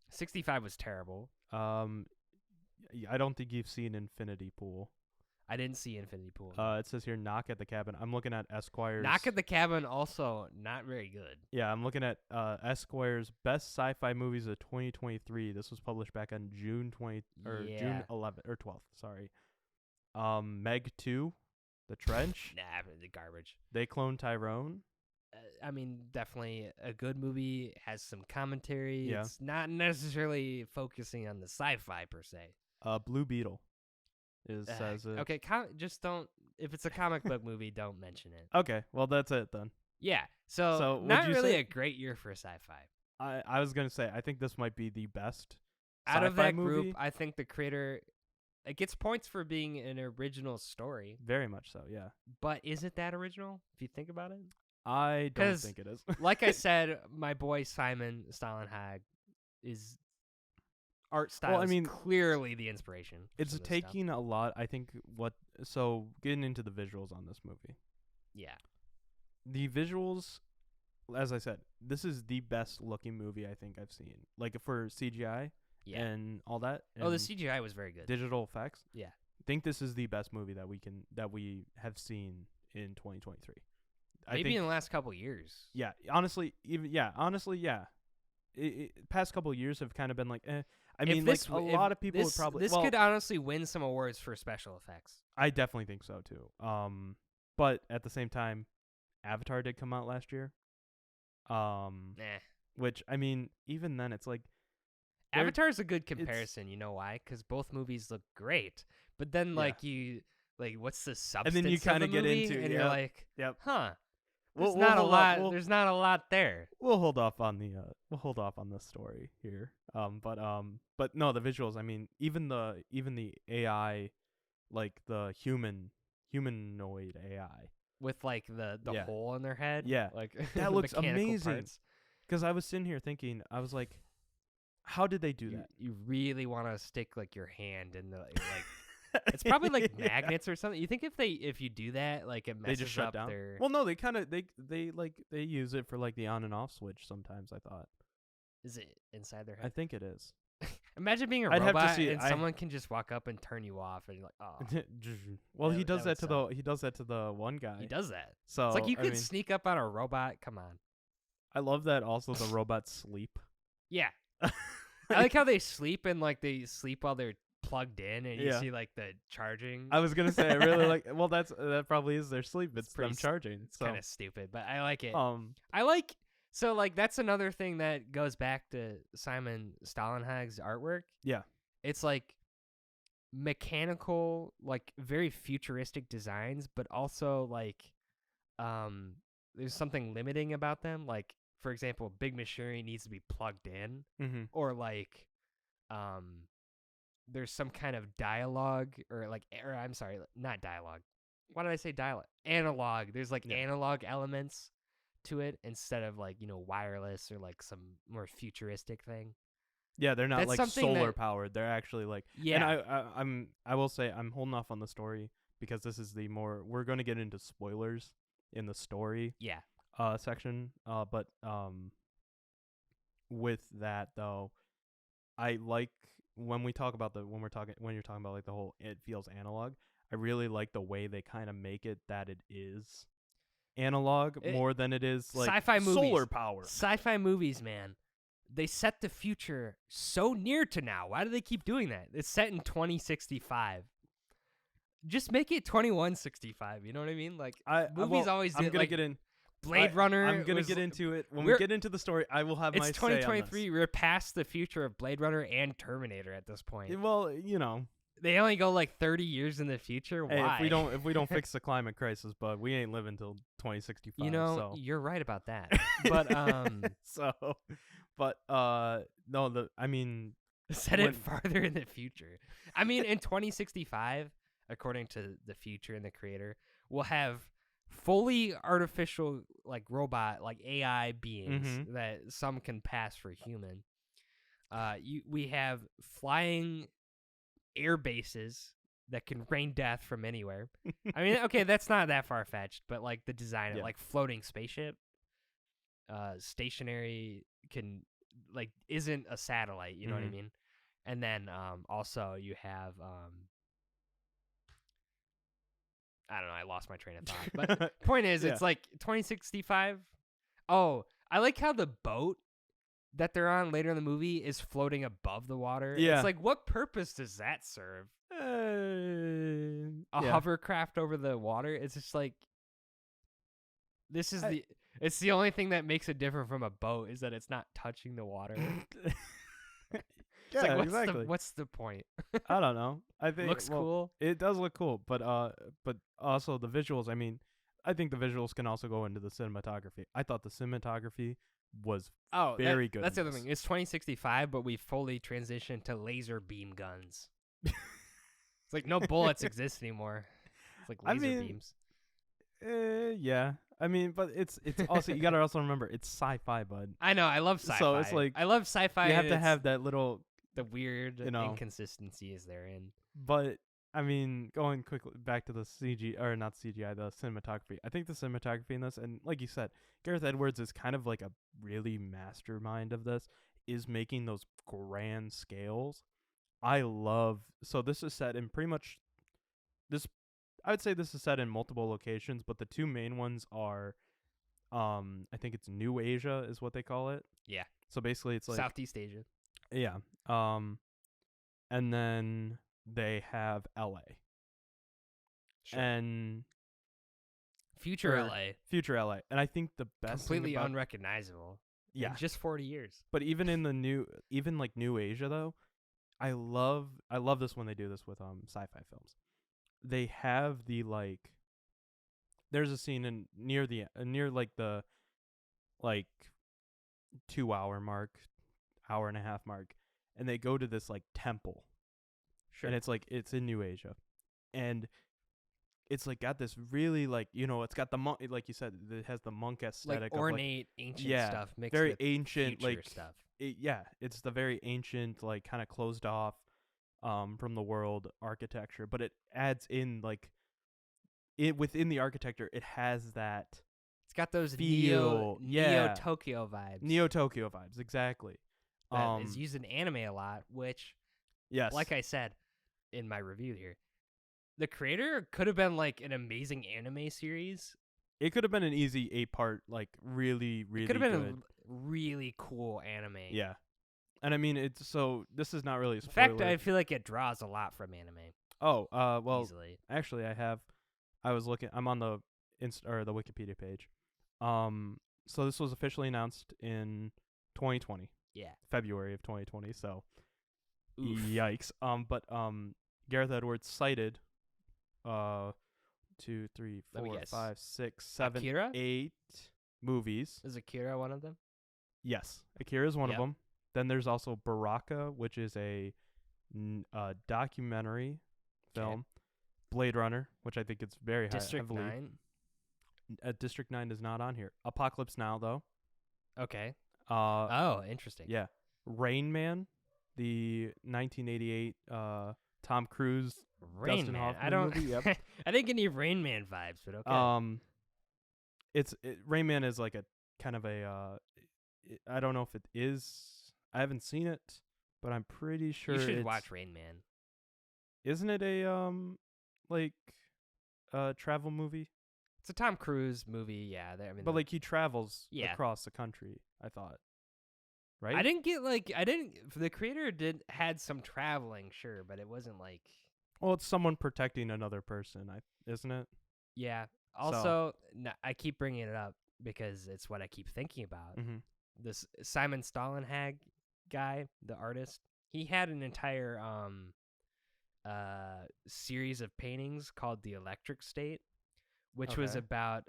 65 was terrible. I don't think you've seen Infinity Pool. I didn't see Infinity Pool. It says here Knock at the Cabin. I'm looking at Esquire's. Knock at the Cabin also not very good. Yeah, I'm looking at Esquire's best sci-fi movies of 2023. This was published back on June 11th or 12th. Sorry. Meg 2, The Trench. Nah, the garbage. They Clone Tyrone. I mean, definitely a good movie. Has some commentary. Yeah. It's not necessarily focusing on the sci-fi per se. Blue Beetle. Says it. Okay, just don't. If it's a comic book movie, don't mention it. Okay, well that's it then. Yeah, so not really a great year for sci-fi. I was gonna say I think this might be the best out of that movie. Group. I think the creator it gets points for being an original story. Very much so, yeah. But is it that original? If you think about it, I don't think it is. Like I said, my boy Simon Stalenhag is. Art style is clearly the inspiration. It's taking a lot. I think getting into the visuals on this movie. Yeah. The visuals, as I said, this is the best looking movie I think I've seen. For CGI and all that. And the CGI was very good. Digital effects. Yeah. I think this is the best movie that we have seen in 2023. Maybe in the last couple years. Yeah. Honestly, past couple years have kind of been I mean, a lot of people would probably. This could honestly win some awards for special effects. I definitely think so too. But at the same time, Avatar did come out last year. Which I mean, even then, it's Avatar is a good comparison. You know why? Because both movies look great, but then what's the substance? And then you kind of get into, and you're like, huh. There's not a lot. There's not a lot there. We'll hold off on the story here. But no, the visuals. I mean, even the AI, the humanoid AI with the hole in their head. Yeah, that looks amazing. Because I was sitting here thinking, I was like, how did they do that? You really want to stick your hand in the It's probably like magnets or something. You think if you do that, like it messes they just shut up down. their. Well, no, they kind of they use it for like the on and off switch sometimes. I thought. Is it inside their I head? think it is. Imagine being a I'd robot have to see and someone can just walk up and turn you off, and you're like, oh. Well, he does that to suck. he does that to the one guy. He does that. So It's like you could sneak up on a robot. Come on. I love that. Also, the robots sleep. Yeah. I like how they sleep and like they sleep while they're plugged in, and you see like the charging. I was gonna say I really like. Well, that probably is their sleep. It's them charging. It's kind of stupid, but I like it. I like. So, like, that's another thing that goes back to Simon Stålenhag's artwork. Yeah. It's, like, mechanical, like, very futuristic designs, but also, like, there's something limiting about them. Like, for example, big machinery needs to be plugged in. Mm-hmm. Or, like, there's some kind of dialogue or, like, I'm sorry, not dialogue. Why did I say dialogue? Analog. There's, like, analog elements to it instead of like wireless or like some more futuristic thing. Yeah, they're not like solar powered. They're actually like And I will say I'm holding off on the story because this is we're going to get into spoilers in the story section. But with that though, I like when you're talking about like the whole it feels analog. I really like the way they kind of make it that it is analog more than it is like sci-fi movies. Solar power. Sci-fi movies, man. They set the future so near to now. Why do they keep doing that? It's set in 2065. Just make it 2165. You know what I mean? Like movies always do. I'm gonna get in. Blade Runner. I'm gonna get into it when we get into the story. I will have my say on this. It's 2023. We're past the future of Blade Runner and Terminator at this point. Well, they only go like 30 years in the future. Hey, why? if we don't fix the climate crisis, but we ain't living till 2065. You're right about that. But set it farther in the future. I mean, in 2065, according to the future and the creator, we'll have fully artificial like robot like AI beings that some can pass for human. We have flying air bases that can rain death from anywhere. I mean, okay, that's not that far-fetched, but like the design of like floating spaceship, stationary isn't a satellite, you know what I mean? And then also you have I don't know, I lost my train of thought. But point is it's like 2065. Oh, I like how the boat that they're on later in the movie is floating above the water. Yeah. It's like, what purpose does that serve? A hovercraft over the water? It's just like, it's the only thing that makes it different from a boat is that it's not touching the water. Exactly. What's the point? I don't know. I think looks cool. It does look cool, but also the visuals. I mean, I think the visuals can also go into the cinematography. I thought the cinematography was very good. That's the other thing. It's 2065, but we fully transitioned to laser beam guns. It's like no bullets exist anymore. It's like laser beams. Yeah. I mean, but it's also you gotta also remember it's sci-fi, bud. I know. I love sci-fi. So it's like I love sci-fi. You have to have that little the weird inconsistencies therein. But I mean, going quickly back to the not CGI, the cinematography. I think the cinematography in this, and like you said, Gareth Edwards is kind of like a really mastermind of this, is making those grand scales. So this is set in pretty much this. I would say this is set in multiple locations, but the two main ones are, I think it's New Asia is what they call it. Yeah. So basically, it's like Southeast Asia. Yeah. And then they have LA. Sure. And Future LA. And I think the best completely unrecognizable. Yeah. In just 40 years. But even in even like New Asia though, I love this when they do this with sci-fi films. They have there's a scene near the 2 hour mark, hour and a half mark, and they go to this like temple. Sure. And it's in New Asia. And it's like got this really it's got the monk, like you said, it has the monk aesthetic, like ornate ancient stuff mixed very with ancient future stuff. It's the very ancient kind of closed off from the world architecture, but it adds in like it within the architecture. It has that It's got those feel, Neo Tokyo vibes. Neo Tokyo vibes, exactly. That is used in anime a lot, which, yes, like I said in my review here, the creator could have been like an amazing anime series. It could have been an easy 8-part, like really, really could have been good. a really cool anime. Yeah. And I mean, this is not really a In spoiler. fact, I feel like it draws a lot from anime. Oh, well, easily. Actually, I was looking, I'm on the the Wikipedia page. So this was officially announced in 2020. Yeah. February of 2020, so Oof. yikes. But Gareth Edwards cited 2, 3, 4, 5, 6, 7, Akira? 8 movies. Is Akira one of them? Yes, Akira is one of them. Then there's also Baraka, which is a documentary film. Blade Runner, which I think it's very District heavily. 9? District 9 is not on here. Apocalypse Now, though. Okay. Oh, interesting. Yeah. Rain Man, the 1988 Tom Cruise, Rain Dustin Man. Hoffman I don't. movie. Yep. I didn't get any Rain Man vibes, but okay. Rain Man is like a kind of a. I don't know if it is. I haven't seen it, but I'm pretty sure you should watch Rain Man. Isn't it a like travel movie? It's a Tom Cruise movie, yeah. But like he travels across the country, I thought. Right? I didn't get the creator had some traveling, sure, but it wasn't like. Well, it's someone protecting another person, isn't it? Yeah. Also, I keep bringing it up because it's what I keep thinking about. Mm-hmm. This Simon Stollenhag guy, the artist, he had an entire series of paintings called The Electric State, which was about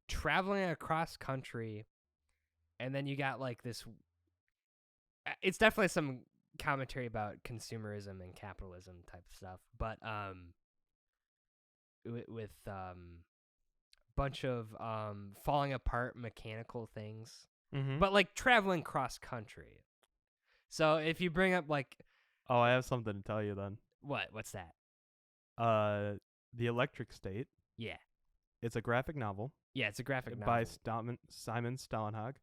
traveling across country, and then you got like this. It's definitely some commentary about consumerism and capitalism type of stuff, but with bunch of falling apart mechanical things, but like traveling cross country. So if you bring up like, oh, I have something to tell you then. What's that? The Electric State. Yeah. It's a graphic novel. Yeah, it's a graphic novel by Simon Stollenhag.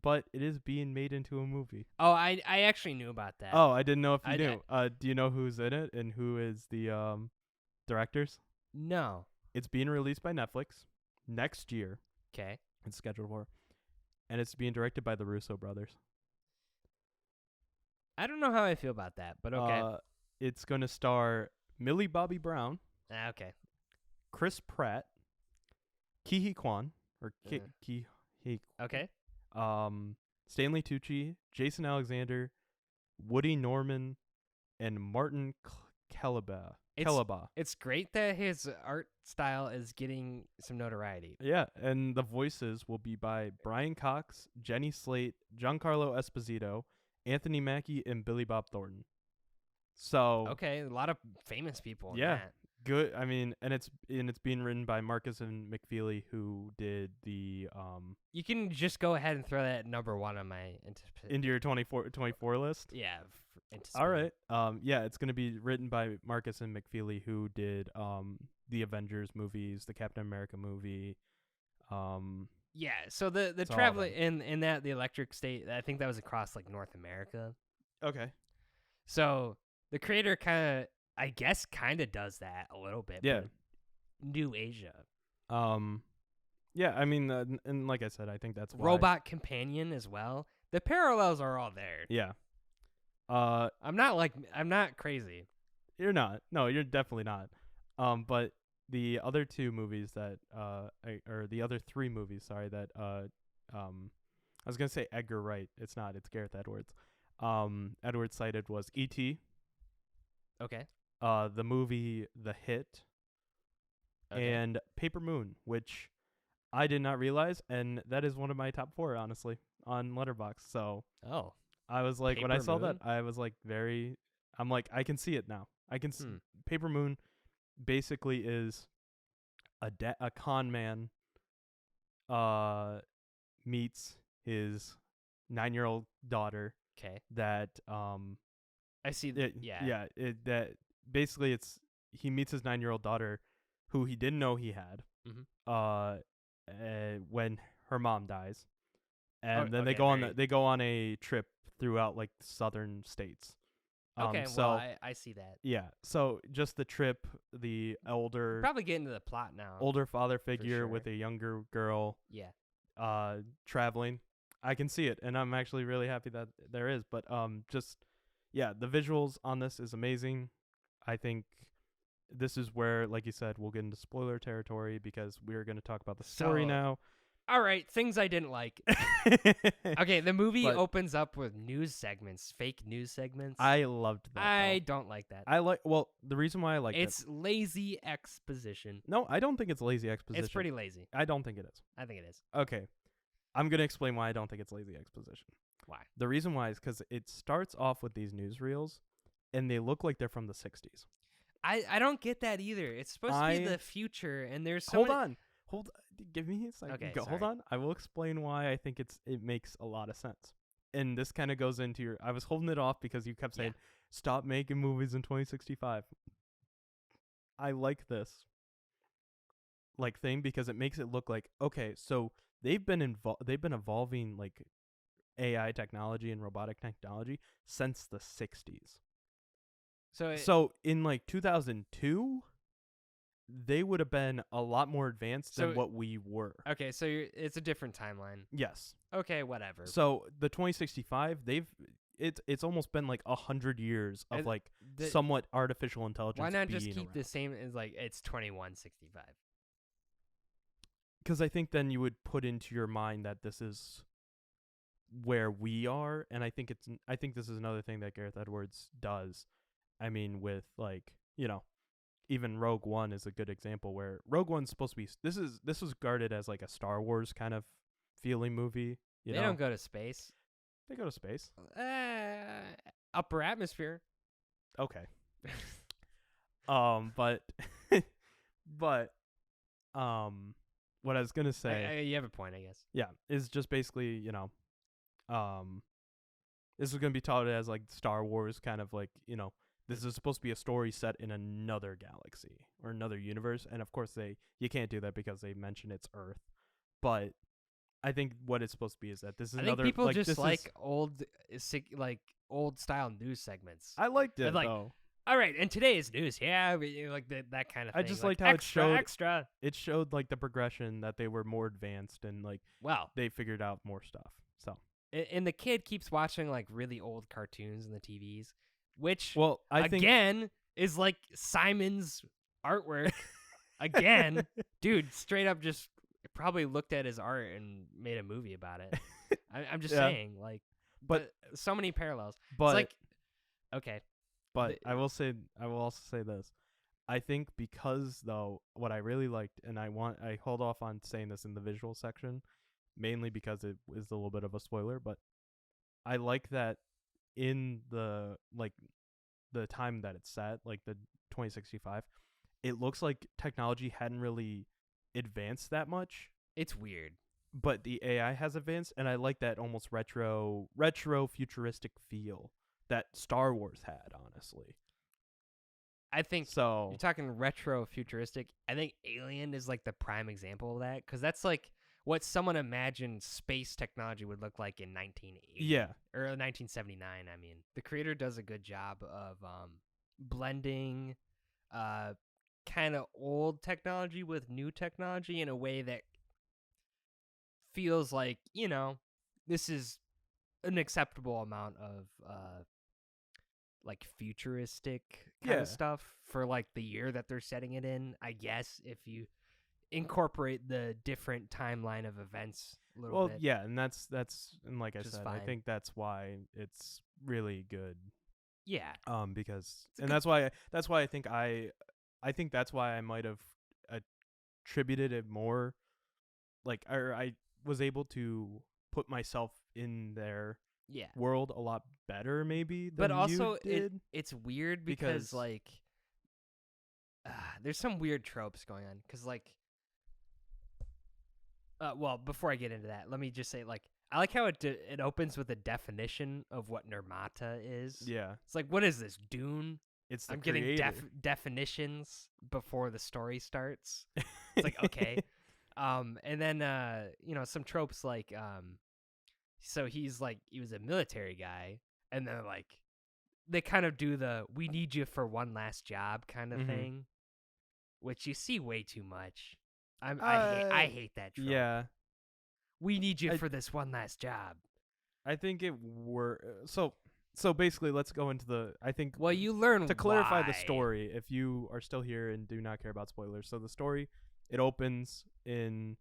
But it is being made into a movie. Oh, I actually knew about that. Oh, I didn't know if you knew. Do you know who's in it and who is the directors? No. It's being released by Netflix next year. Okay. It's scheduled for. And it's being directed by the Russo brothers. I don't know how I feel about that, but okay. It's going to star Millie Bobby Brown. Okay. Chris Pratt. Ki-hee Kwan. Okay. Stanley Tucci, Jason Alexander, Woody Norman, and Martin Keleba. It's great that his art style is getting some notoriety. Yeah, and the voices will be by Brian Cox, Jenny Slate, Giancarlo Esposito, Anthony Mackie, and Billy Bob Thornton. So okay, a lot of famous people. Yeah, in that. Good. I mean, and it's being written by Marcus and McFeely, who did the You can just go ahead and throw that number 1 on my into your 24 list. Yeah. All right. Yeah, it's gonna be written by Marcus and McFeely, who did the Avengers movies, the Captain America movie. Yeah. So the travel in that the Electric State, I think that was across like North America. Okay. So the creator kind of does that a little bit. Yeah. New Asia. Yeah, I mean, and like I said, I think that's why. Robot Companion as well. The parallels are all there. Yeah. I'm not crazy. You're not. No, you're definitely not. But the other 2 movies that or the other 3 movies, sorry, that I was gonna say Edgar Wright. It's not. It's Gareth Edwards. Edwards cited was E.T. Okay. The movie The Hit, and Paper Moon, which I did not realize, and that is one of my top 4, honestly, on Letterboxd. So I was like, when I saw that, I was like I'm like, I can see it now. I can see Paper Moon basically is a con man meets his 9-year-old daughter Okay. that I see. That basically he meets his 9-year-old daughter, who he didn't know he had. When her mom dies, and then they go on a trip throughout like southern states. Well, I see that. Yeah, so just the trip, the older probably get into the plot now. Older father figure with a younger girl. Yeah. Traveling. I can see it, and I'm actually really happy that there is. But the visuals on this is amazing. I think this is where, like you said, we'll get into spoiler territory because we're going to talk about the story now. All right, things I didn't like. Okay, the movie opens up with news segments, fake news segments. I loved that. I don't like that. The reason why I like it's lazy exposition. No, I don't think it's lazy exposition. It's pretty lazy. I don't think it is. I think it is. Okay. I'm going to explain why I don't think it's lazy exposition. Why? The reason why is because it starts off with these newsreels, and they look like they're from the 60s. I don't get that either. It's supposed to be the future, and there's Hold on. Give me a second. Okay, Hold on. I will explain why I think it makes a lot of sense. And this kind of goes into your... I was holding it off because you kept saying, stop making movies in 2065. I like this thing because it makes it look like, okay, so they've been evolving like AI technology and robotic technology since the 60s. So in like 2002, they would have been a lot more advanced than what we were. Okay, so it's a different timeline. Yes. Okay, whatever. So the 2065, it's almost been like 100 years of somewhat artificial intelligence. Why not just keep around. the same as like it's 2165? Because I think then you would put into your mind that this is where we are, and I think this is another thing that Gareth Edwards does. I mean, with even Rogue One is a good example where Rogue One's supposed to be. This was guarded as like a Star Wars kind of feeling movie. They don't go to space. They go to space. Upper atmosphere. Okay. But what I was gonna say. You have a point, I guess. Yeah, is just basically this is gonna be touted as like Star Wars kind of like this is supposed to be a story set in another galaxy or another universe, and of course you can't do that because they mention it's Earth. But I think what it's supposed to be is that this is another. Think people just like old style news segments. I liked it though. All right, and today's news, like that kind of thing. I just liked how extra. It showed like the progression that they were more advanced and they figured out more stuff. So and the kid keeps watching like really old cartoons in the TVs. Which, I think is like Simon's artwork. Again, dude, straight up just probably looked at his art and made a movie about it. I'm just saying, but so many parallels. But it's like, okay. But I will also say this. I think because, though, what I really liked, and I hold off on saying this in the visual section, mainly because it is a little bit of a spoiler, but I like that in the time that it's set, like the 2065, it looks like technology hadn't really advanced that much. It's weird. But the AI has advanced, and I like that almost retro futuristic feel that Star Wars had, honestly. I think so. You're talking retro futuristic. I think Alien is like the prime example of that, because that's like what someone imagined space technology would look like in 1980. Yeah. Or 1979, I mean. The creator does a good job of blending kind of old technology with new technology in a way that feels like, this is an acceptable amount of like futuristic kind of stuff for like the year that they're setting it in, I guess, if you incorporate the different timeline of events a little bit. Yeah, and that's and like I said, fine. I think that's why it's really good. Yeah. Because that's why I think that's why I might have attributed it more, like, or I was able to put myself in their world a lot better maybe than but also you did. It's weird because like there's some weird tropes going on, because like Well, before I get into that, let me just say, like, I like how it opens with a definition of what Nirmata is. Yeah. It's like, what is this, Dune? It's the I'm creator. getting definitions before the story starts. It's like, okay. And then, some tropes like, so he was a military guy, and then, like, they kind of do the, we need you for one last job kind of thing, which you see way too much. I hate that trope. Yeah. We need you for this one last job. I think it were so basically let's go into the you learn to clarify the story if you are still here and do not care about spoilers. So the story, it opens in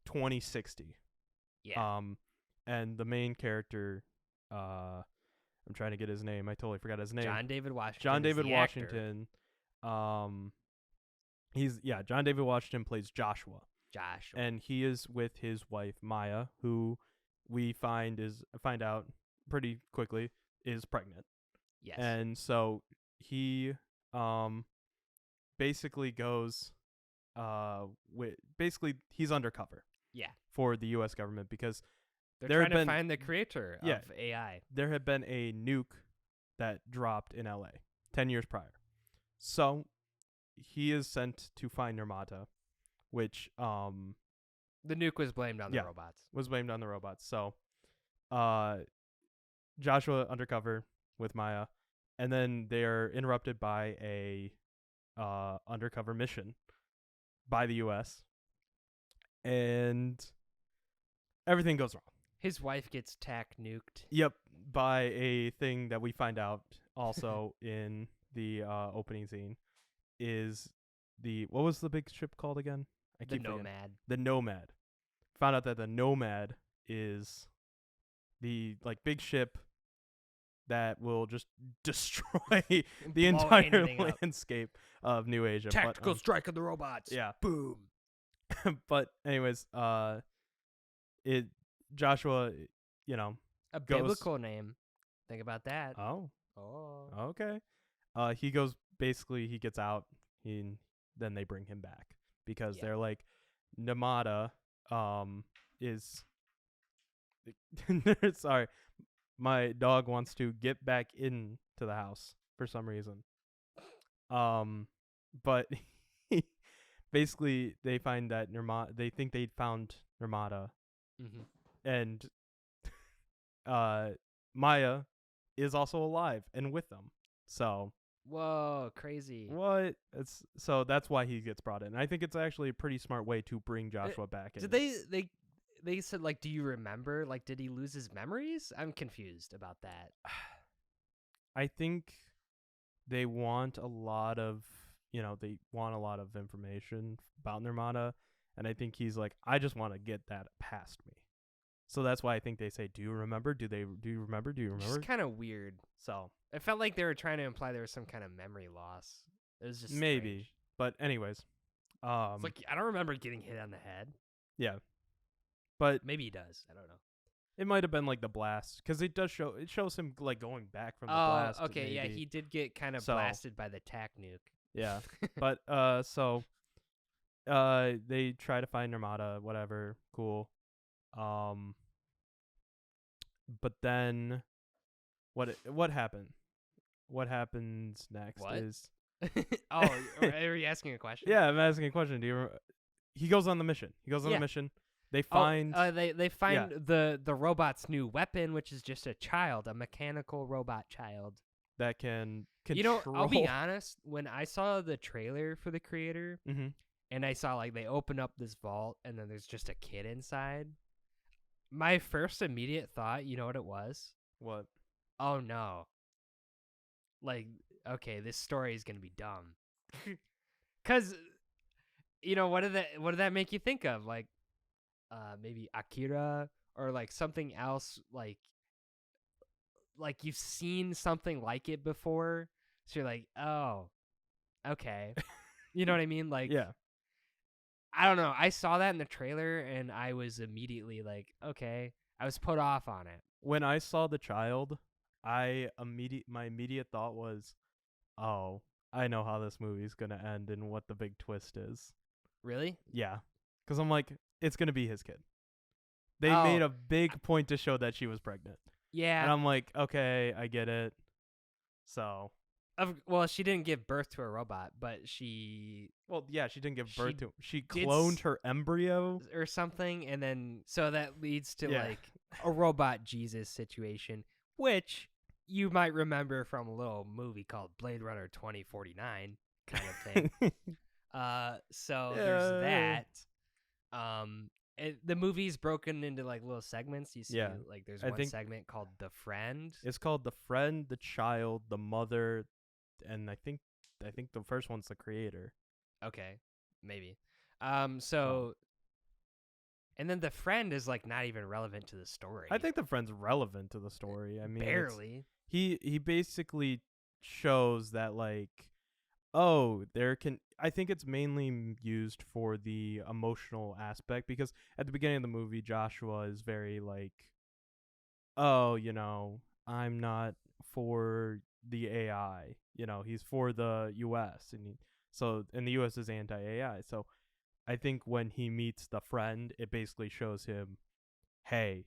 2060. Yeah. And the main character, I'm trying to get his name. I totally forgot his name. John David Washington. John David Washington. John David Washington plays Joshua. And he is with his wife Maya, who we find out pretty quickly is pregnant. Yes. And so he basically goes he's undercover. Yeah. For the US government because they're trying to find the creator of AI. There had been a nuke that dropped in LA 10 years prior. So he is sent to find Nirmata, which the nuke was blamed on the robots. Was blamed on the robots. So Joshua undercover with Maya, and then they're interrupted by a undercover mission by the US, and everything goes wrong. His wife gets nuked. Yep, by a thing that we find out also in the opening scene is what was the big ship called again? The Nomad. The Nomad. Found out that the Nomad is the big ship that will just destroy the entire landscape of New Asia. Tactical strike of the robots. Yeah. Boom. But anyways, Joshua, a biblical name. Think about that. Oh. Okay. He goes, basically he gets out, then they bring him back because they're like, Nirmata is sorry, my dog wants to get back into the house for some reason. But basically they find that they think they found Nirmata, and Maya is also alive and with them. So whoa, crazy. What? That's why he gets brought in. I think it's actually a pretty smart way to bring Joshua back in. Did they said, like, do you remember? Like, did he lose his memories? I'm confused about that. I think they want a lot of information about Nirmata, and I think he's like, I just want to get that past me. So that's why I think they say, do you remember? Do you remember? It's kind of weird. So it felt like they were trying to imply there was some kind of memory loss. It was just maybe. Strange. But anyways, it's like, I don't remember getting hit on the head. Yeah. But maybe he does. I don't know. It might have been like the blast, because it shows him like going back from the blast. Oh, okay, yeah, he did get kind of blasted by the TAC nuke. Yeah, but so they try to find Nirmata, whatever, cool. But then what happened? What happens next is are you asking a question? Yeah, I'm asking a question. He goes on the mission. The mission. They find they find the robot's new weapon, which is just a mechanical robot child that can control. I'll be honest, when I saw the trailer for the creator, and I saw like they open up this vault and then there's just a kid inside, my first immediate thought, you know what it was? What? Oh no. Like, okay, this story is gonna be dumb. 'Cause what did that make you think of? Like maybe Akira, or like something else, like you've seen something like it before, so you're like, oh, okay. You know what I mean? Like, yeah. I don't know. I saw that in the trailer and I was immediately like, okay. I was put off on it. When I saw the child, my immediate thought was, oh, I know how this movie's gonna end and what the big twist is. Really? Yeah. because I'm like, it's gonna be his kid. They Oh. made a big point to show that she was pregnant, and Yeah. I'm like, okay, I get it. So, Well, she didn't give birth to a robot, but she well, yeah, she didn't give She birth to him. She did cloned her embryo. or something, and then so that leads to Yeah. like a robot Jesus situation, which you might remember from a little movie called Blade Runner 2049 kind of thing. So there's Yeah. that. The movie's broken into like little segments. You see, Yeah. like there's I one think- segment called The Friend. It's called The Friend, The Child, The Mother, and I think the first one's the creator. Okay, maybe. So, and then The Friend is like not even relevant to the story. I think the friend's relevant to the story. I mean, barely. He basically shows that like, oh, I think it's mainly used for the emotional aspect, because at the beginning of the movie, Joshua is very like, oh, I'm not for the AI. He's for the U.S. and the U.S. is anti-AI. So I think when he meets the friend, it basically shows him, hey,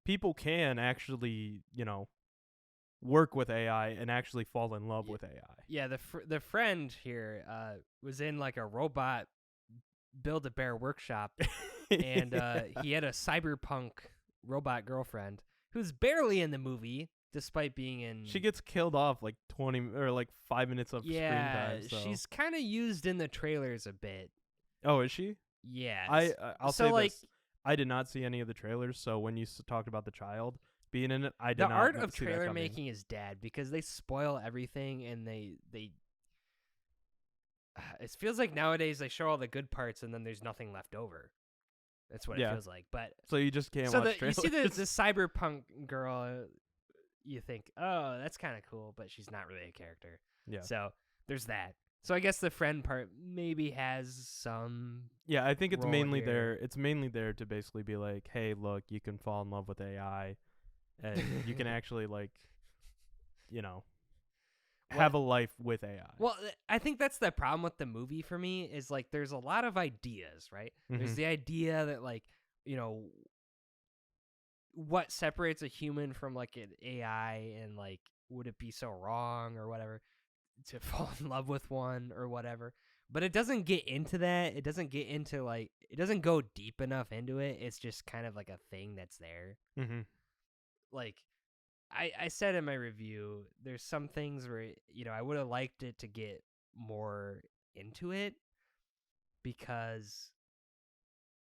people can actually, work with AI and actually fall in love with AI. Yeah, the friend here was in like a robot Build-A-Bear workshop, and he had a cyberpunk robot girlfriend who's barely in the movie, despite being in. She gets killed off like 20 or like 5 minutes of screen time. So. She's kind of used in the trailers a bit. Oh, is she? Yeah. I'll say this. I did not see any of the trailers, so when you talked about the child being in it, I did not. The art of see that trailer coming. making is dead because they spoil everything, and they it feels like nowadays they show all the good parts and then there's nothing left over. That's what it feels like. But so you just can't so watch trailers. you see the cyberpunk girl, you think, oh, that's kind of cool, but she's not really a character. Yeah. So there's that. So I guess the friend part maybe has some. Yeah, I think it's role mainly here. there. It's mainly there to basically be like, hey, look, you can fall in love with AI, and you can actually like, have a life with AI. Well, I think that's the problem with the movie for me is like there's a lot of ideas, right? There's the idea that like, what separates a human from like an AI, and like would it be so wrong or whatever to fall in love with one or whatever. But it doesn't get into that. It doesn't get into like it doesn't go deep enough into it. It's just kind of like a thing that's there. Mm-hmm. Like I said in my review, there's some things where, I would have liked it to get more into it because,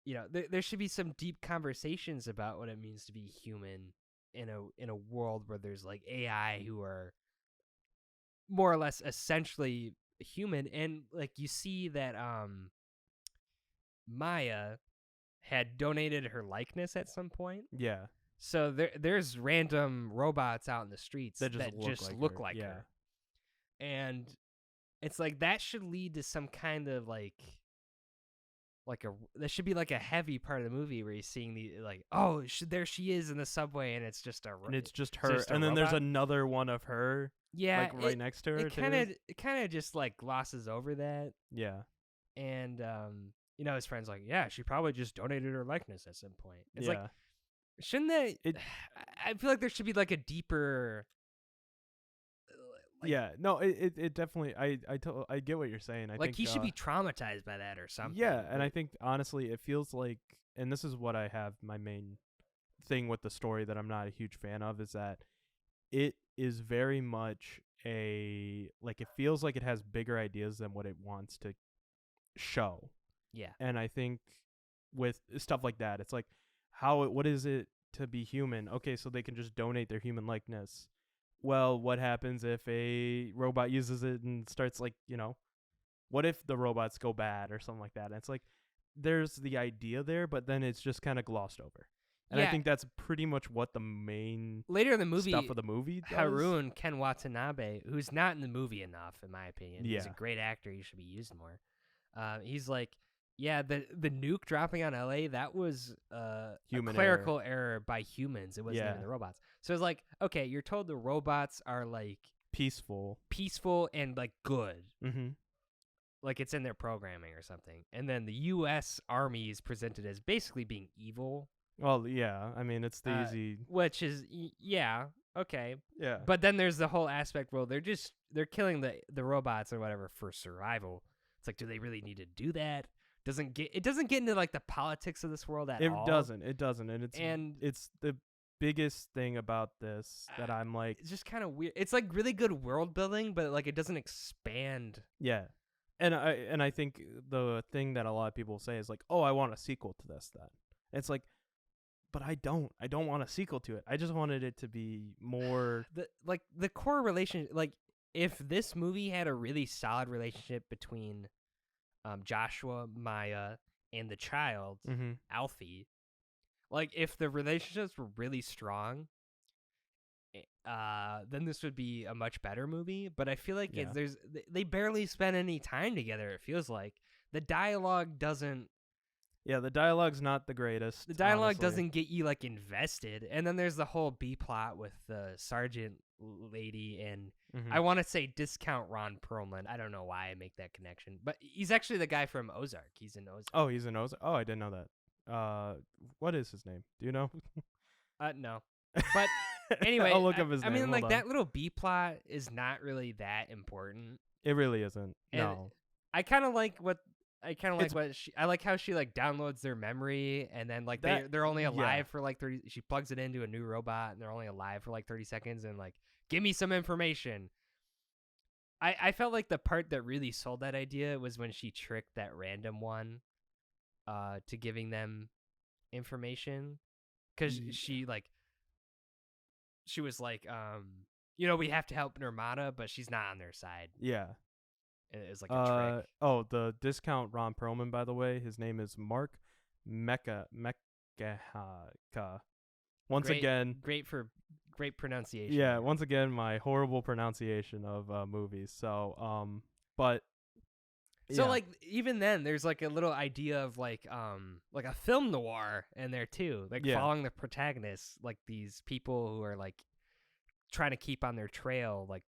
there should be some deep conversations about what it means to be human in a world where there's like AI who are more or less essentially human. And like you see that Maya had donated her likeness at some point. Yeah. So there's random robots out in the streets that just look like her. And it's like that should lead to some kind of that should be like a heavy part of the movie where you're seeing the like, oh, there she is in the subway, and it's just and it's just her, just a and then there's robot? another one of her, yeah, like right next to her. It kind of just like glosses over that. Yeah. And his friend's like, yeah, she probably just donated her likeness at some point. It's like, shouldn't they? I feel like there should be like a deeper. Yeah, no, it definitely. I get what you're saying. I think he should be traumatized by that or something. Yeah, and I think honestly, it feels like, and this is what I have my main thing with the story that I'm not a huge fan of, is that it is very much it feels like it has bigger ideas than what it wants to show. Yeah, and I think with stuff like that, it's like, what is it to be human? Okay, so they can just donate their human likeness. Well, what happens if a robot uses it and starts what if the robots go bad or something like that? And it's like, there's the idea there, but then it's just kind of glossed over. And I think that's pretty much what the main later in the movie stuff of the movie does. Haruun Ken Watanabe, who's not in the movie enough, in my opinion. Yeah. He's a great actor. He should be used more. He's like, yeah, the nuke dropping on LA, that was a clerical error by humans. It wasn't even the robots. So it's like, okay, you're told the robots are like peaceful and like good. Mm-hmm. like it's in their programming or something. And then the U.S. Army is presented as basically being evil. Well, yeah. I mean, it's the easy. Which is yeah, okay. Yeah. But then there's the whole aspect where they're killing the robots or whatever for survival. It's like, do they really need to do that? It doesn't get into like the politics of this world at all. It doesn't, and it's the biggest thing about this that I'm like, it's just kind of weird. It's like really good world building, but like it doesn't expand. Yeah, and I think the thing that a lot of people say is like, oh, I want a sequel to this. Then it's like, but I don't want a sequel to it. I just wanted it to be more the core relationship. Like if this movie had a really solid relationship between Joshua, Maya, and the child, Alfie. Like, if the relationships were really strong, then this would be a much better movie. But I feel like they barely spend any time together, it feels like. The dialogue doesn't... Yeah, the dialogue's not the greatest. The dialogue doesn't get you, like, invested. And then there's the whole B-plot with the sergeant lady and... I want to say discount Ron Perlman. I don't know why I make that connection. But he's actually the guy from Ozark. He's in Ozark. Oh, he's in Ozark? Oh, I didn't know that. What is his name? Do you know? No. But anyway, I'll look up his name. I mean, like, that little B-plot is not really that important. It really isn't. And no. I kind of like what... I like how she like downloads their memory and then like they're only alive for like 30. She plugs it into a new robot and they're only alive for like 30 seconds and like, give me some information. I felt like the part that really sold that idea was when she tricked that random one to giving them information, because she was like, we have to help Nirmata, but she's not on their side. Yeah. It was like a trick. Oh, the discount Ron Perlman, by the way, his name is Mark Mekahaka. Great pronunciation. Yeah, once again, my horrible pronunciation of movies. So, but so yeah. like even then, there's like a little idea of like a film noir in there too, like following the protagonists, like these people who are like trying to keep on their trail, like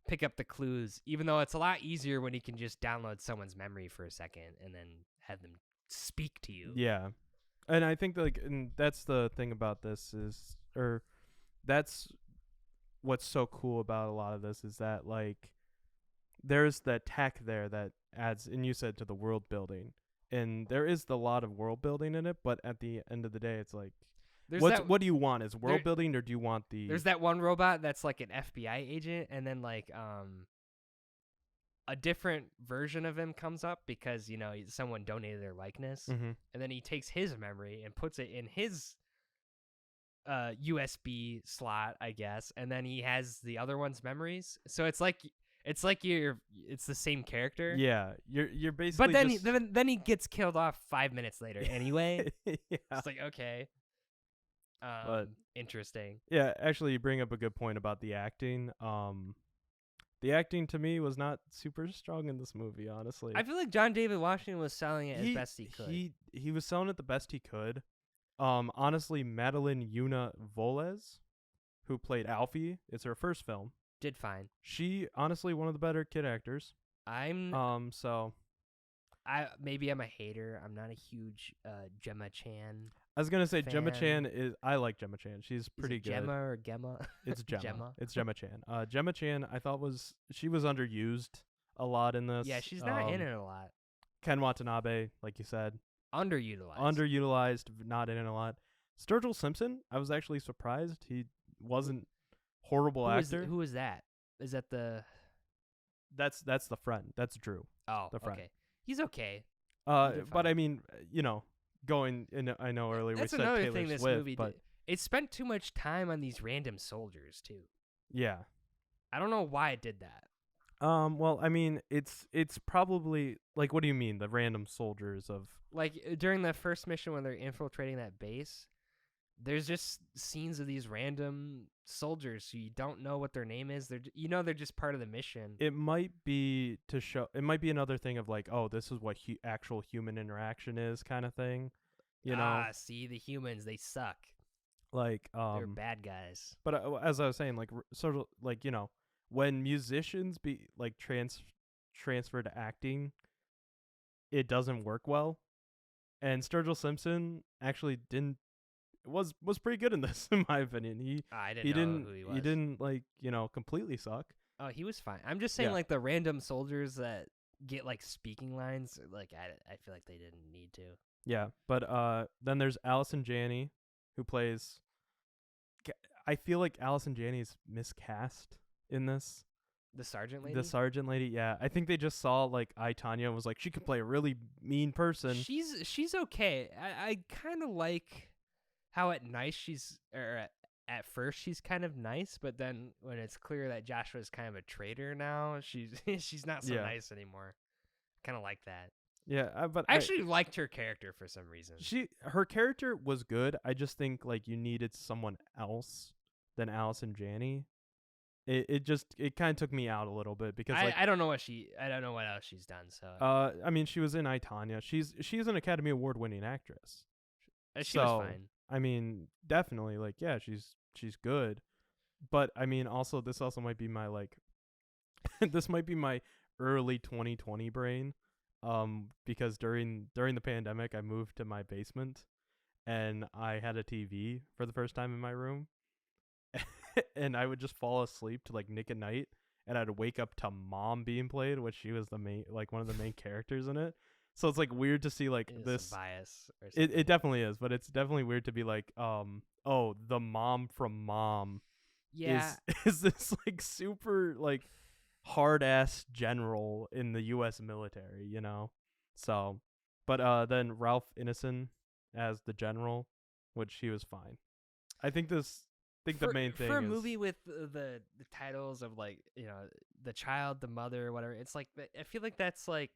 pick up the clues, even though it's a lot easier when you can just download someone's memory for a second and then have them speak to you. Yeah. And I think and that's the thing about this that's what's so cool about a lot of this is that like there's the tech there that adds, and you said, to the world building, and there is a lot of world building in it, but at the end of the day it's like, what do you want? Is world building, or do you want the... There's that one robot that's like an FBI agent, and then like a different version of him comes up because, someone donated their likeness, and then he takes his memory and puts it in his USB slot, I guess, and then he has the other one's memories. So it's like it's the same character. Yeah, you're basically. But then he gets killed off 5 minutes later anyway. Yeah. It's like, okay. But interesting. Yeah, actually, you bring up a good point about the acting. The acting to me was not super strong in this movie, honestly. I feel like John David Washington was selling it as best he could. He was selling it the best he could. Honestly, Madeline Yuna Voles, who played Alfie, it's her first film, did fine. She honestly one of the better kid actors. Maybe I'm a hater. I'm not a huge Gemma Chan. I was gonna say fan. Gemma Chan I like Gemma Chan. She's pretty good. Gemma or Gemma? It's Gemma. It's Gemma Chan. Gemma Chan, I thought she was underused a lot in this. Yeah, she's not in it a lot. Ken Watanabe, like you said, underutilized, not in it a lot. Sturgill Simpson, I was actually surprised he wasn't horrible actor. Who is that? Is that the? That's the friend. That's Drew. Oh, the friend. Okay. He's okay. But I mean, going in, I know earlier that's we said another Taylor thing this Swift, movie but did. It spent too much time on these random soldiers too. Yeah. I don't know why it did that. Well, I mean, it's probably like, what do you mean, the random soldiers of like during the first mission when they're infiltrating that base? There's just scenes of these random soldiers who you don't know what their name is. They're just part of the mission. It might be to show. It might be another thing of like, oh, this is what actual human interaction is, kind of thing. See, the humans, they suck. Like, they're bad guys. But as I was saying, like, sort of like, when musicians be like transfer to acting, it doesn't work well. And Sturgill Simpson actually was pretty good in this, in my opinion. I didn't know who he was. He didn't like, completely suck. Oh, he was fine. I'm just saying, like, the random soldiers that get like speaking lines, like I feel like they didn't need to. Yeah, but then there's Allison Janney, who plays. I feel like Allison Janney's miscast in this. The sergeant lady? The sergeant lady, yeah. I think they just saw, like, I, Tanya, and was like, she could play a really mean person. She's okay. I kind of like how at first she's kind of nice, but then when it's clear that Joshua's kind of a traitor now, she's not so nice anymore. Kind of like that. Yeah, but I actually liked her character for some reason. Her character was good. I just think, like, you needed someone else than Allison Janney. It kind of took me out a little bit because I don't know what else she's done. So I mean, she was in I, Tanya. She's an Academy Award winning actress. She was fine. I mean, definitely, like, yeah, she's good. But I mean, also this also might be my like this might be my early 2020 brain. Because during the pandemic, I moved to my basement and I had a TV for the first time in my room. And I would just fall asleep to like Nick at Night, and I'd wake up to Mom being played, which she was one of the main characters in it. So it's like weird to see like this bias. Or something. It definitely is, but it's definitely weird to be like, oh, the mom from Mom, is this like super like hard ass general in the U.S. military, So, but then Ralph Ineson as the general, which he was fine. I think the main thing for a is, movie with the titles of like the child, the mother, whatever. It's like I feel like that's like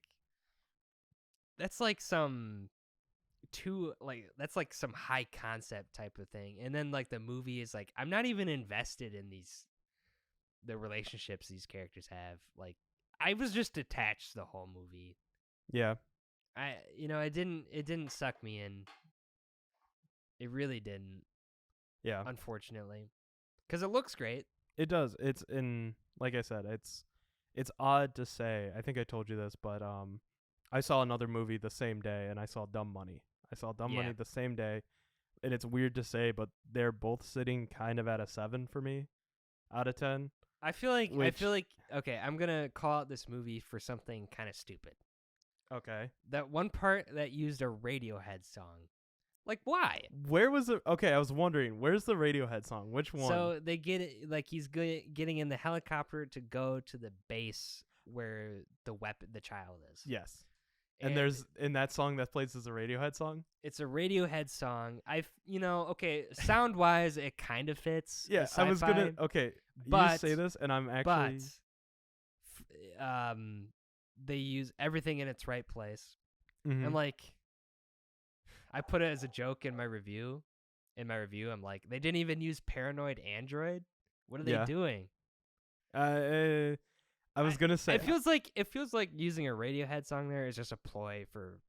some that's like some high concept type of thing, and then like the movie is like I'm not even invested in the relationships these characters have. Like I was just detached the whole movie. Yeah. It didn't suck me in. It really didn't. Yeah. Unfortunately. Cuz it looks great. It does. It's like I said, it's odd to say. I think I told you this, but I saw another movie the same day, and I saw Dumb Money. I saw Dumb Money the same day, and it's weird to say, but they're both sitting kind of at a 7 for me out of 10. I feel like okay, I'm going to call out this movie for something kind of stupid. Okay. That one part that used a Radiohead song. Like, why? Where was it? Okay, I was wondering, where's the Radiohead song? Which one? So they get it, like he's getting in the helicopter to go to the base where the child is. Yes. And there's in that song that plays as a Radiohead song? It's a Radiohead song. Okay, sound-wise, it kind of fits. Yeah, I was going to, okay, but, you say this, and I'm actually... But, they use everything in its right place. Mm-hmm. And, like, I put it as a joke in my review. I'm like, they didn't even use Paranoid Android? What are they doing? I was gonna say it feels like using a Radiohead song there is just a ploy for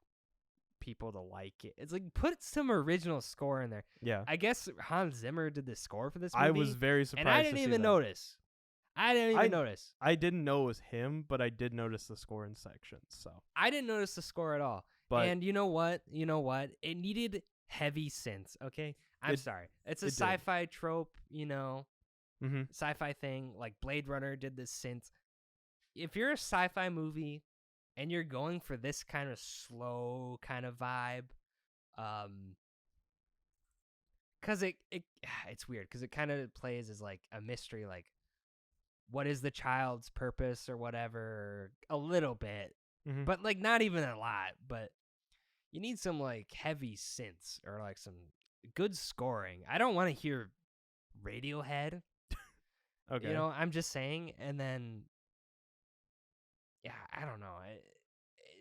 people to like it. It's like put some original score in there. Yeah. I guess Hans Zimmer did the score for this movie. I was very surprised. And I didn't even notice. I didn't know it was him, but I did notice the score in sections. So I didn't notice the score at all. And you know what? It needed heavy synths. Okay, I'm sorry. It's a sci-fi trope. Mm-hmm. Sci-fi thing. Like Blade Runner did this synth. If you're a sci-fi movie and you're going for this kind of slow kind of vibe, because it's weird because it kind of plays as like a mystery, like what is the child's purpose or whatever, a little bit, but like not even a lot. But you need some like heavy synths or like some good scoring. I don't want to hear Radiohead. Okay, I'm just saying, and then. Yeah, I don't know.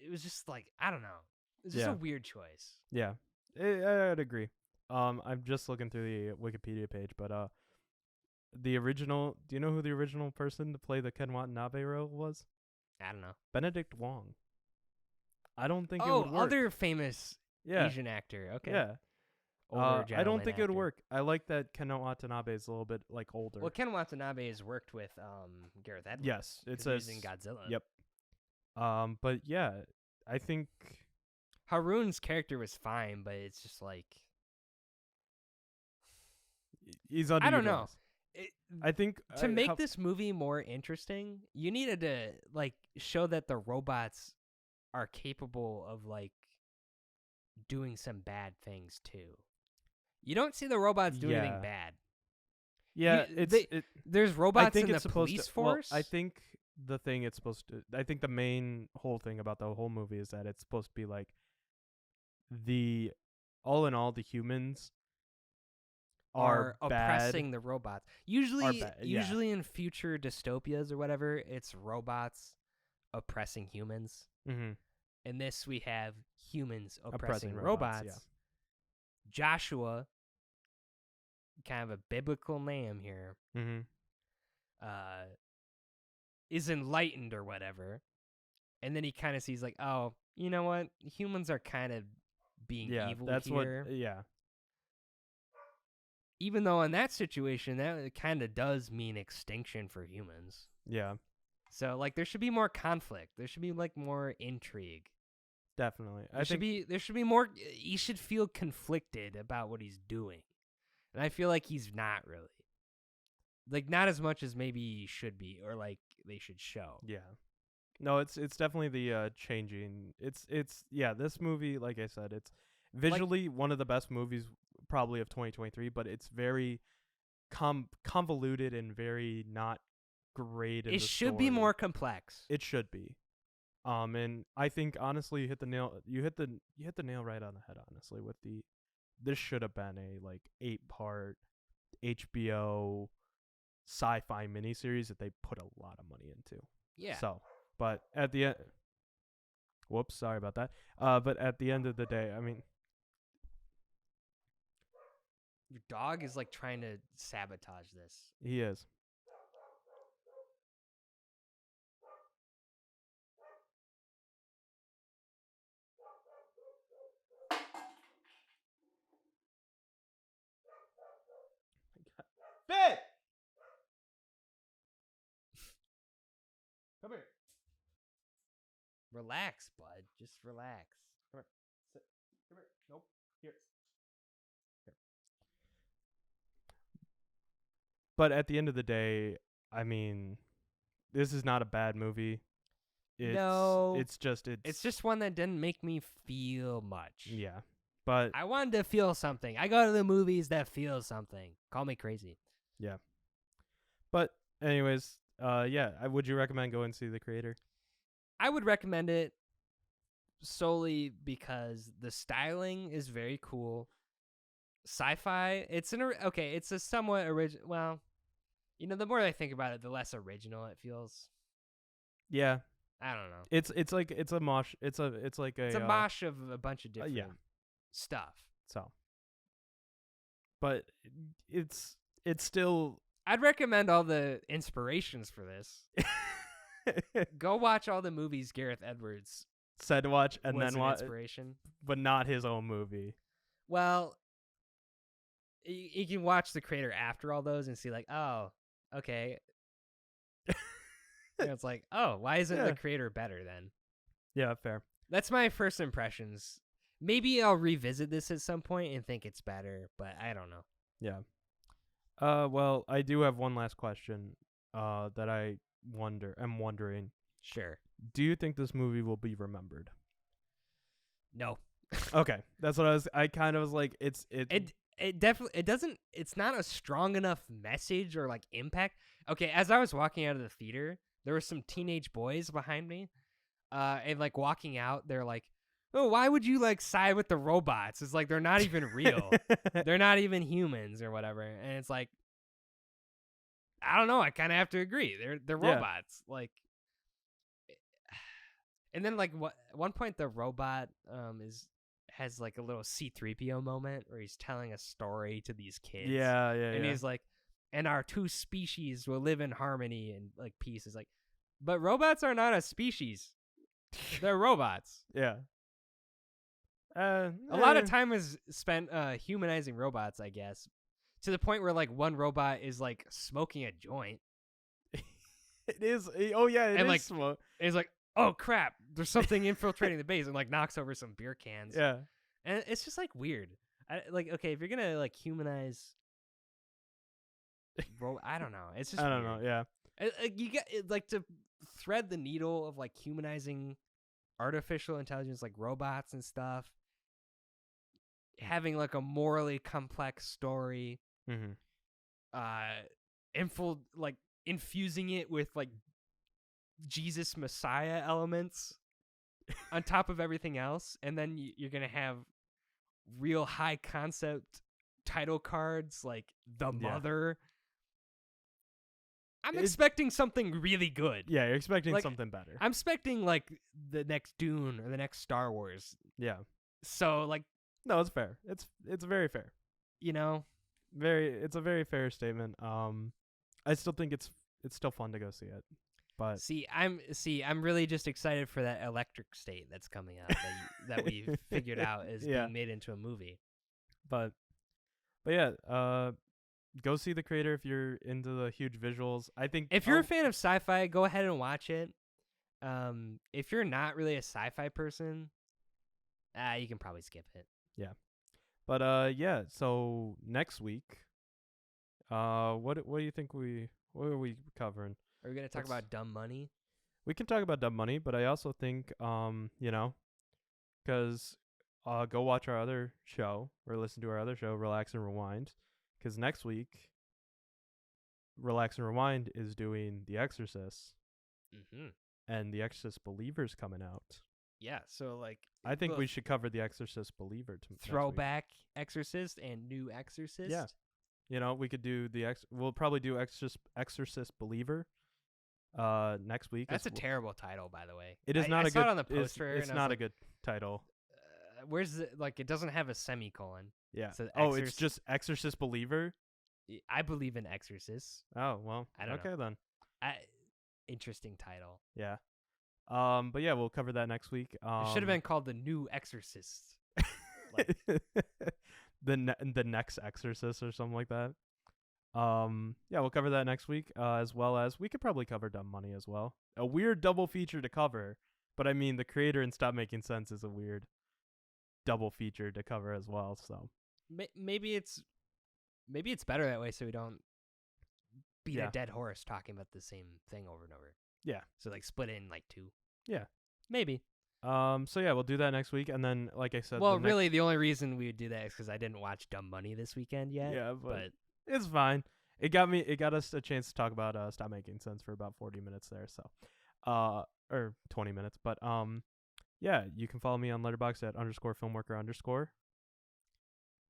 It was just like, I don't know. It's just a weird choice. Yeah, I'd agree. I'm just looking through the Wikipedia page, but the original. Do you know who the original person to play the Ken Watanabe role was? I don't know. Benedict Wong. I don't think it would work. Oh, other famous Asian actor. Okay. Yeah. I don't think it would work. I like that Ken Watanabe is a little bit like older. Well, Ken Watanabe has worked with Gareth Edwards. Yes, it says in Godzilla. Yep. But yeah, I think Haroon's character was fine, but it's just like he's underutilized. I don't know. I think to make this movie more interesting, you needed to like show that the robots are capable of like doing some bad things too. You don't see the robots do anything bad. Yeah, there's robots in the police force. Well, I think the thing it's supposed to. I think the main whole thing about the whole movie is that it's supposed to be like all in all, the humans are oppressing the robots. Usually in future dystopias or whatever, it's robots oppressing humans. Mm-hmm. In this, we have humans oppressing robots. Yeah. Joshua, kind of a biblical name here, is enlightened or whatever. And then he kind of sees like, oh, you know what? Humans are kind of being evil that's here. Even though in that situation, that kind of does mean extinction for humans. Yeah. So, like, there should be more conflict. There should be, like, more intrigue. Definitely. There should be more. He should feel conflicted about what he's doing. And I feel like he's not really. Like, not as much as maybe he should be, or, like, they should show. Yeah. No, it's definitely the changing. It's this movie, like I said, it's visually one of the best movies probably of 2023, but it's very convoluted and very not great in the story. It should be more complex. It should be. And I think honestly you hit the nail right on the head, honestly, with this should have been a like 8-part HBO sci-fi miniseries that they put a lot of money into. Yeah. So, but at the end, whoops, sorry about that. But at the end of the day, I mean, your dog is like trying to sabotage this. He is. Fit! Come here. Relax, bud. Just relax. Come here. Sit. Come here. Nope. Here. But at the end of the day, I mean, this is not a bad movie. It's just one that didn't make me feel much. Yeah. But I wanted to feel something. I go to the movies that feel something. Call me crazy. Yeah. But anyways, would you recommend going to see The Creator? I would recommend it solely because the styling is very cool. Sci-fi, it's a somewhat original. Well, you know, the more I think about it, the less original it feels. Yeah, I don't know. It's a mosh. It's a mosh of a bunch of different stuff. So, but it's still. I'd recommend all the inspirations for this. Go watch all the movies Gareth Edwards said to watch, and then watch inspiration, but not his own movie. Well, you can watch The Creator after all those and see like, oh, okay. It's like, oh, why isn't The Creator better then? Yeah, fair. That's my first impressions. Maybe I'll revisit this at some point and think it's better, but I don't know. Yeah. Well, I do have one last question that I'm wondering. Sure. Do you think this movie will be remembered? No. Okay. That's what I kind of was like, it definitely, it doesn't, it's not a strong enough message or like impact. Okay, as I was walking out of the theater, there were some teenage boys behind me, and like walking out, they're like, oh, why would you like side with the robots? It's like, they're not even real. They're not even humans or whatever. And it's like, I don't know. I kind of have to agree. They're robots. Like, and then like one point the robot has like a little C-3PO moment where he's telling a story to these kids. Yeah. And he's like, and our two species will live in harmony and like peace. Is like, but robots are not a species. They're robots. Yeah. A lot of time is spent humanizing robots, I guess, to the point where like one robot is like smoking a joint. It is. Oh yeah, it and, is like, smoke. It's like, oh crap, there's something infiltrating the base, and like knocks over some beer cans. Yeah. And it's just like weird. Okay, if you're gonna like humanize, I don't know. It's just I don't weird. know. Yeah. You get like to thread the needle of like humanizing artificial intelligence, like robots and stuff, having like a morally complex story, like infusing it with like Jesus Messiah elements on top of everything else, and then you're gonna have real high concept title cards like the Mother. I'm expecting something really good. Yeah, you're expecting like, something better. I'm expecting like the next Dune or the next Star Wars. Yeah. So like, no, it's fair. It's very fair. You know, it's a very fair statement. I still think it's still fun to go see it. But I'm really just excited for that electric state that's coming out that we figured out is being made into a movie. But yeah, go see The Creator if you're into the huge visuals. I think if you're a fan of sci-fi, go ahead and watch it. If you're not really a sci-fi person, you can probably skip it. Yeah. But yeah, so next week, what do you think what are we covering? Are we going to talk about dumb money? We can talk about dumb money, but I also think cuz go watch our other show or listen to our other show, Relax and Rewind, cuz next week Relax and Rewind is doing The Exorcist. And The Exorcist Believer's coming out. Yeah, so like I think we should cover The Exorcist Believer throwback Exorcist and new Exorcist. Yeah. We could do we'll probably do Exorcist Believer next week. That's a terrible title, by the way. It is not I a saw good it on the poster. It's not a good title. Where's it? Like, it doesn't have a semicolon. Yeah. It's just Exorcist Believer. I believe in exorcists. Oh well. I don't know. Then. Interesting title. Yeah. But yeah, we'll cover that next week. It should have been called The New Exorcist. The next Exorcist or something like that. Yeah, we'll cover that next week, as well as we could probably cover Dumb Money as well. A weird double feature to cover, but I mean, The Creator and Stop Making Sense is a weird double feature to cover as well. So maybe it's better that way, so we don't beat a dead horse talking about the same thing over and over. Yeah. So like split it in like two. Yeah. Maybe. So yeah, we'll do that next week, and then like I said, well, really, the only reason we would do that is because I didn't watch Dumb Money this weekend yet. Yeah, but it's fine. It got us a chance to talk about Stop Making Sense for about 40 minutes there. So, or 20 minutes. But yeah, you can follow me on Letterboxd at _filmworker_.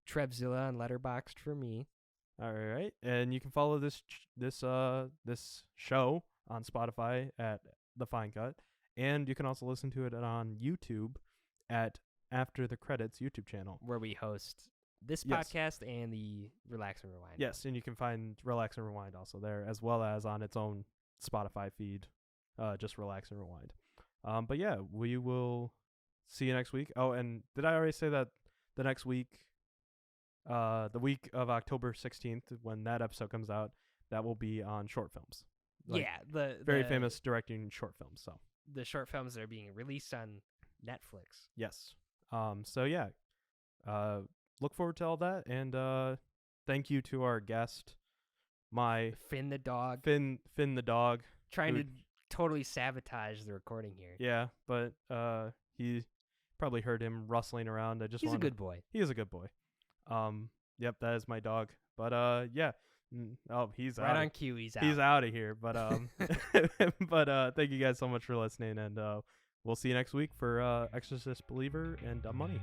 Trevzilla on Letterboxd for me. All right, and you can follow this show on Spotify at The Fine Cut. And you can also listen to it on YouTube at After the Credits YouTube channel, where we host this podcast and the Relax and Rewind. Yes, and you can find Relax and Rewind also there, as well as on its own Spotify feed, just Relax and Rewind. But yeah, we will see you next week. Oh, and did I already say that the next week, the week of October 16th, when that episode comes out, that will be on short films. The very famous directing short films. So the short films that are being released on Netflix. Yes. So yeah, look forward to all that, and thank you to our guest, Finn the dog. Finn the dog, trying to totally sabotage the recording here. Yeah, but he probably heard him rustling around. He's a good boy. He is a good boy. Yep, that is my dog. But yeah. Oh, he's right on cue. He's out. He's out of here. But but thank you guys so much for listening, and we'll see you next week for Exorcist Believer and Dumb Money.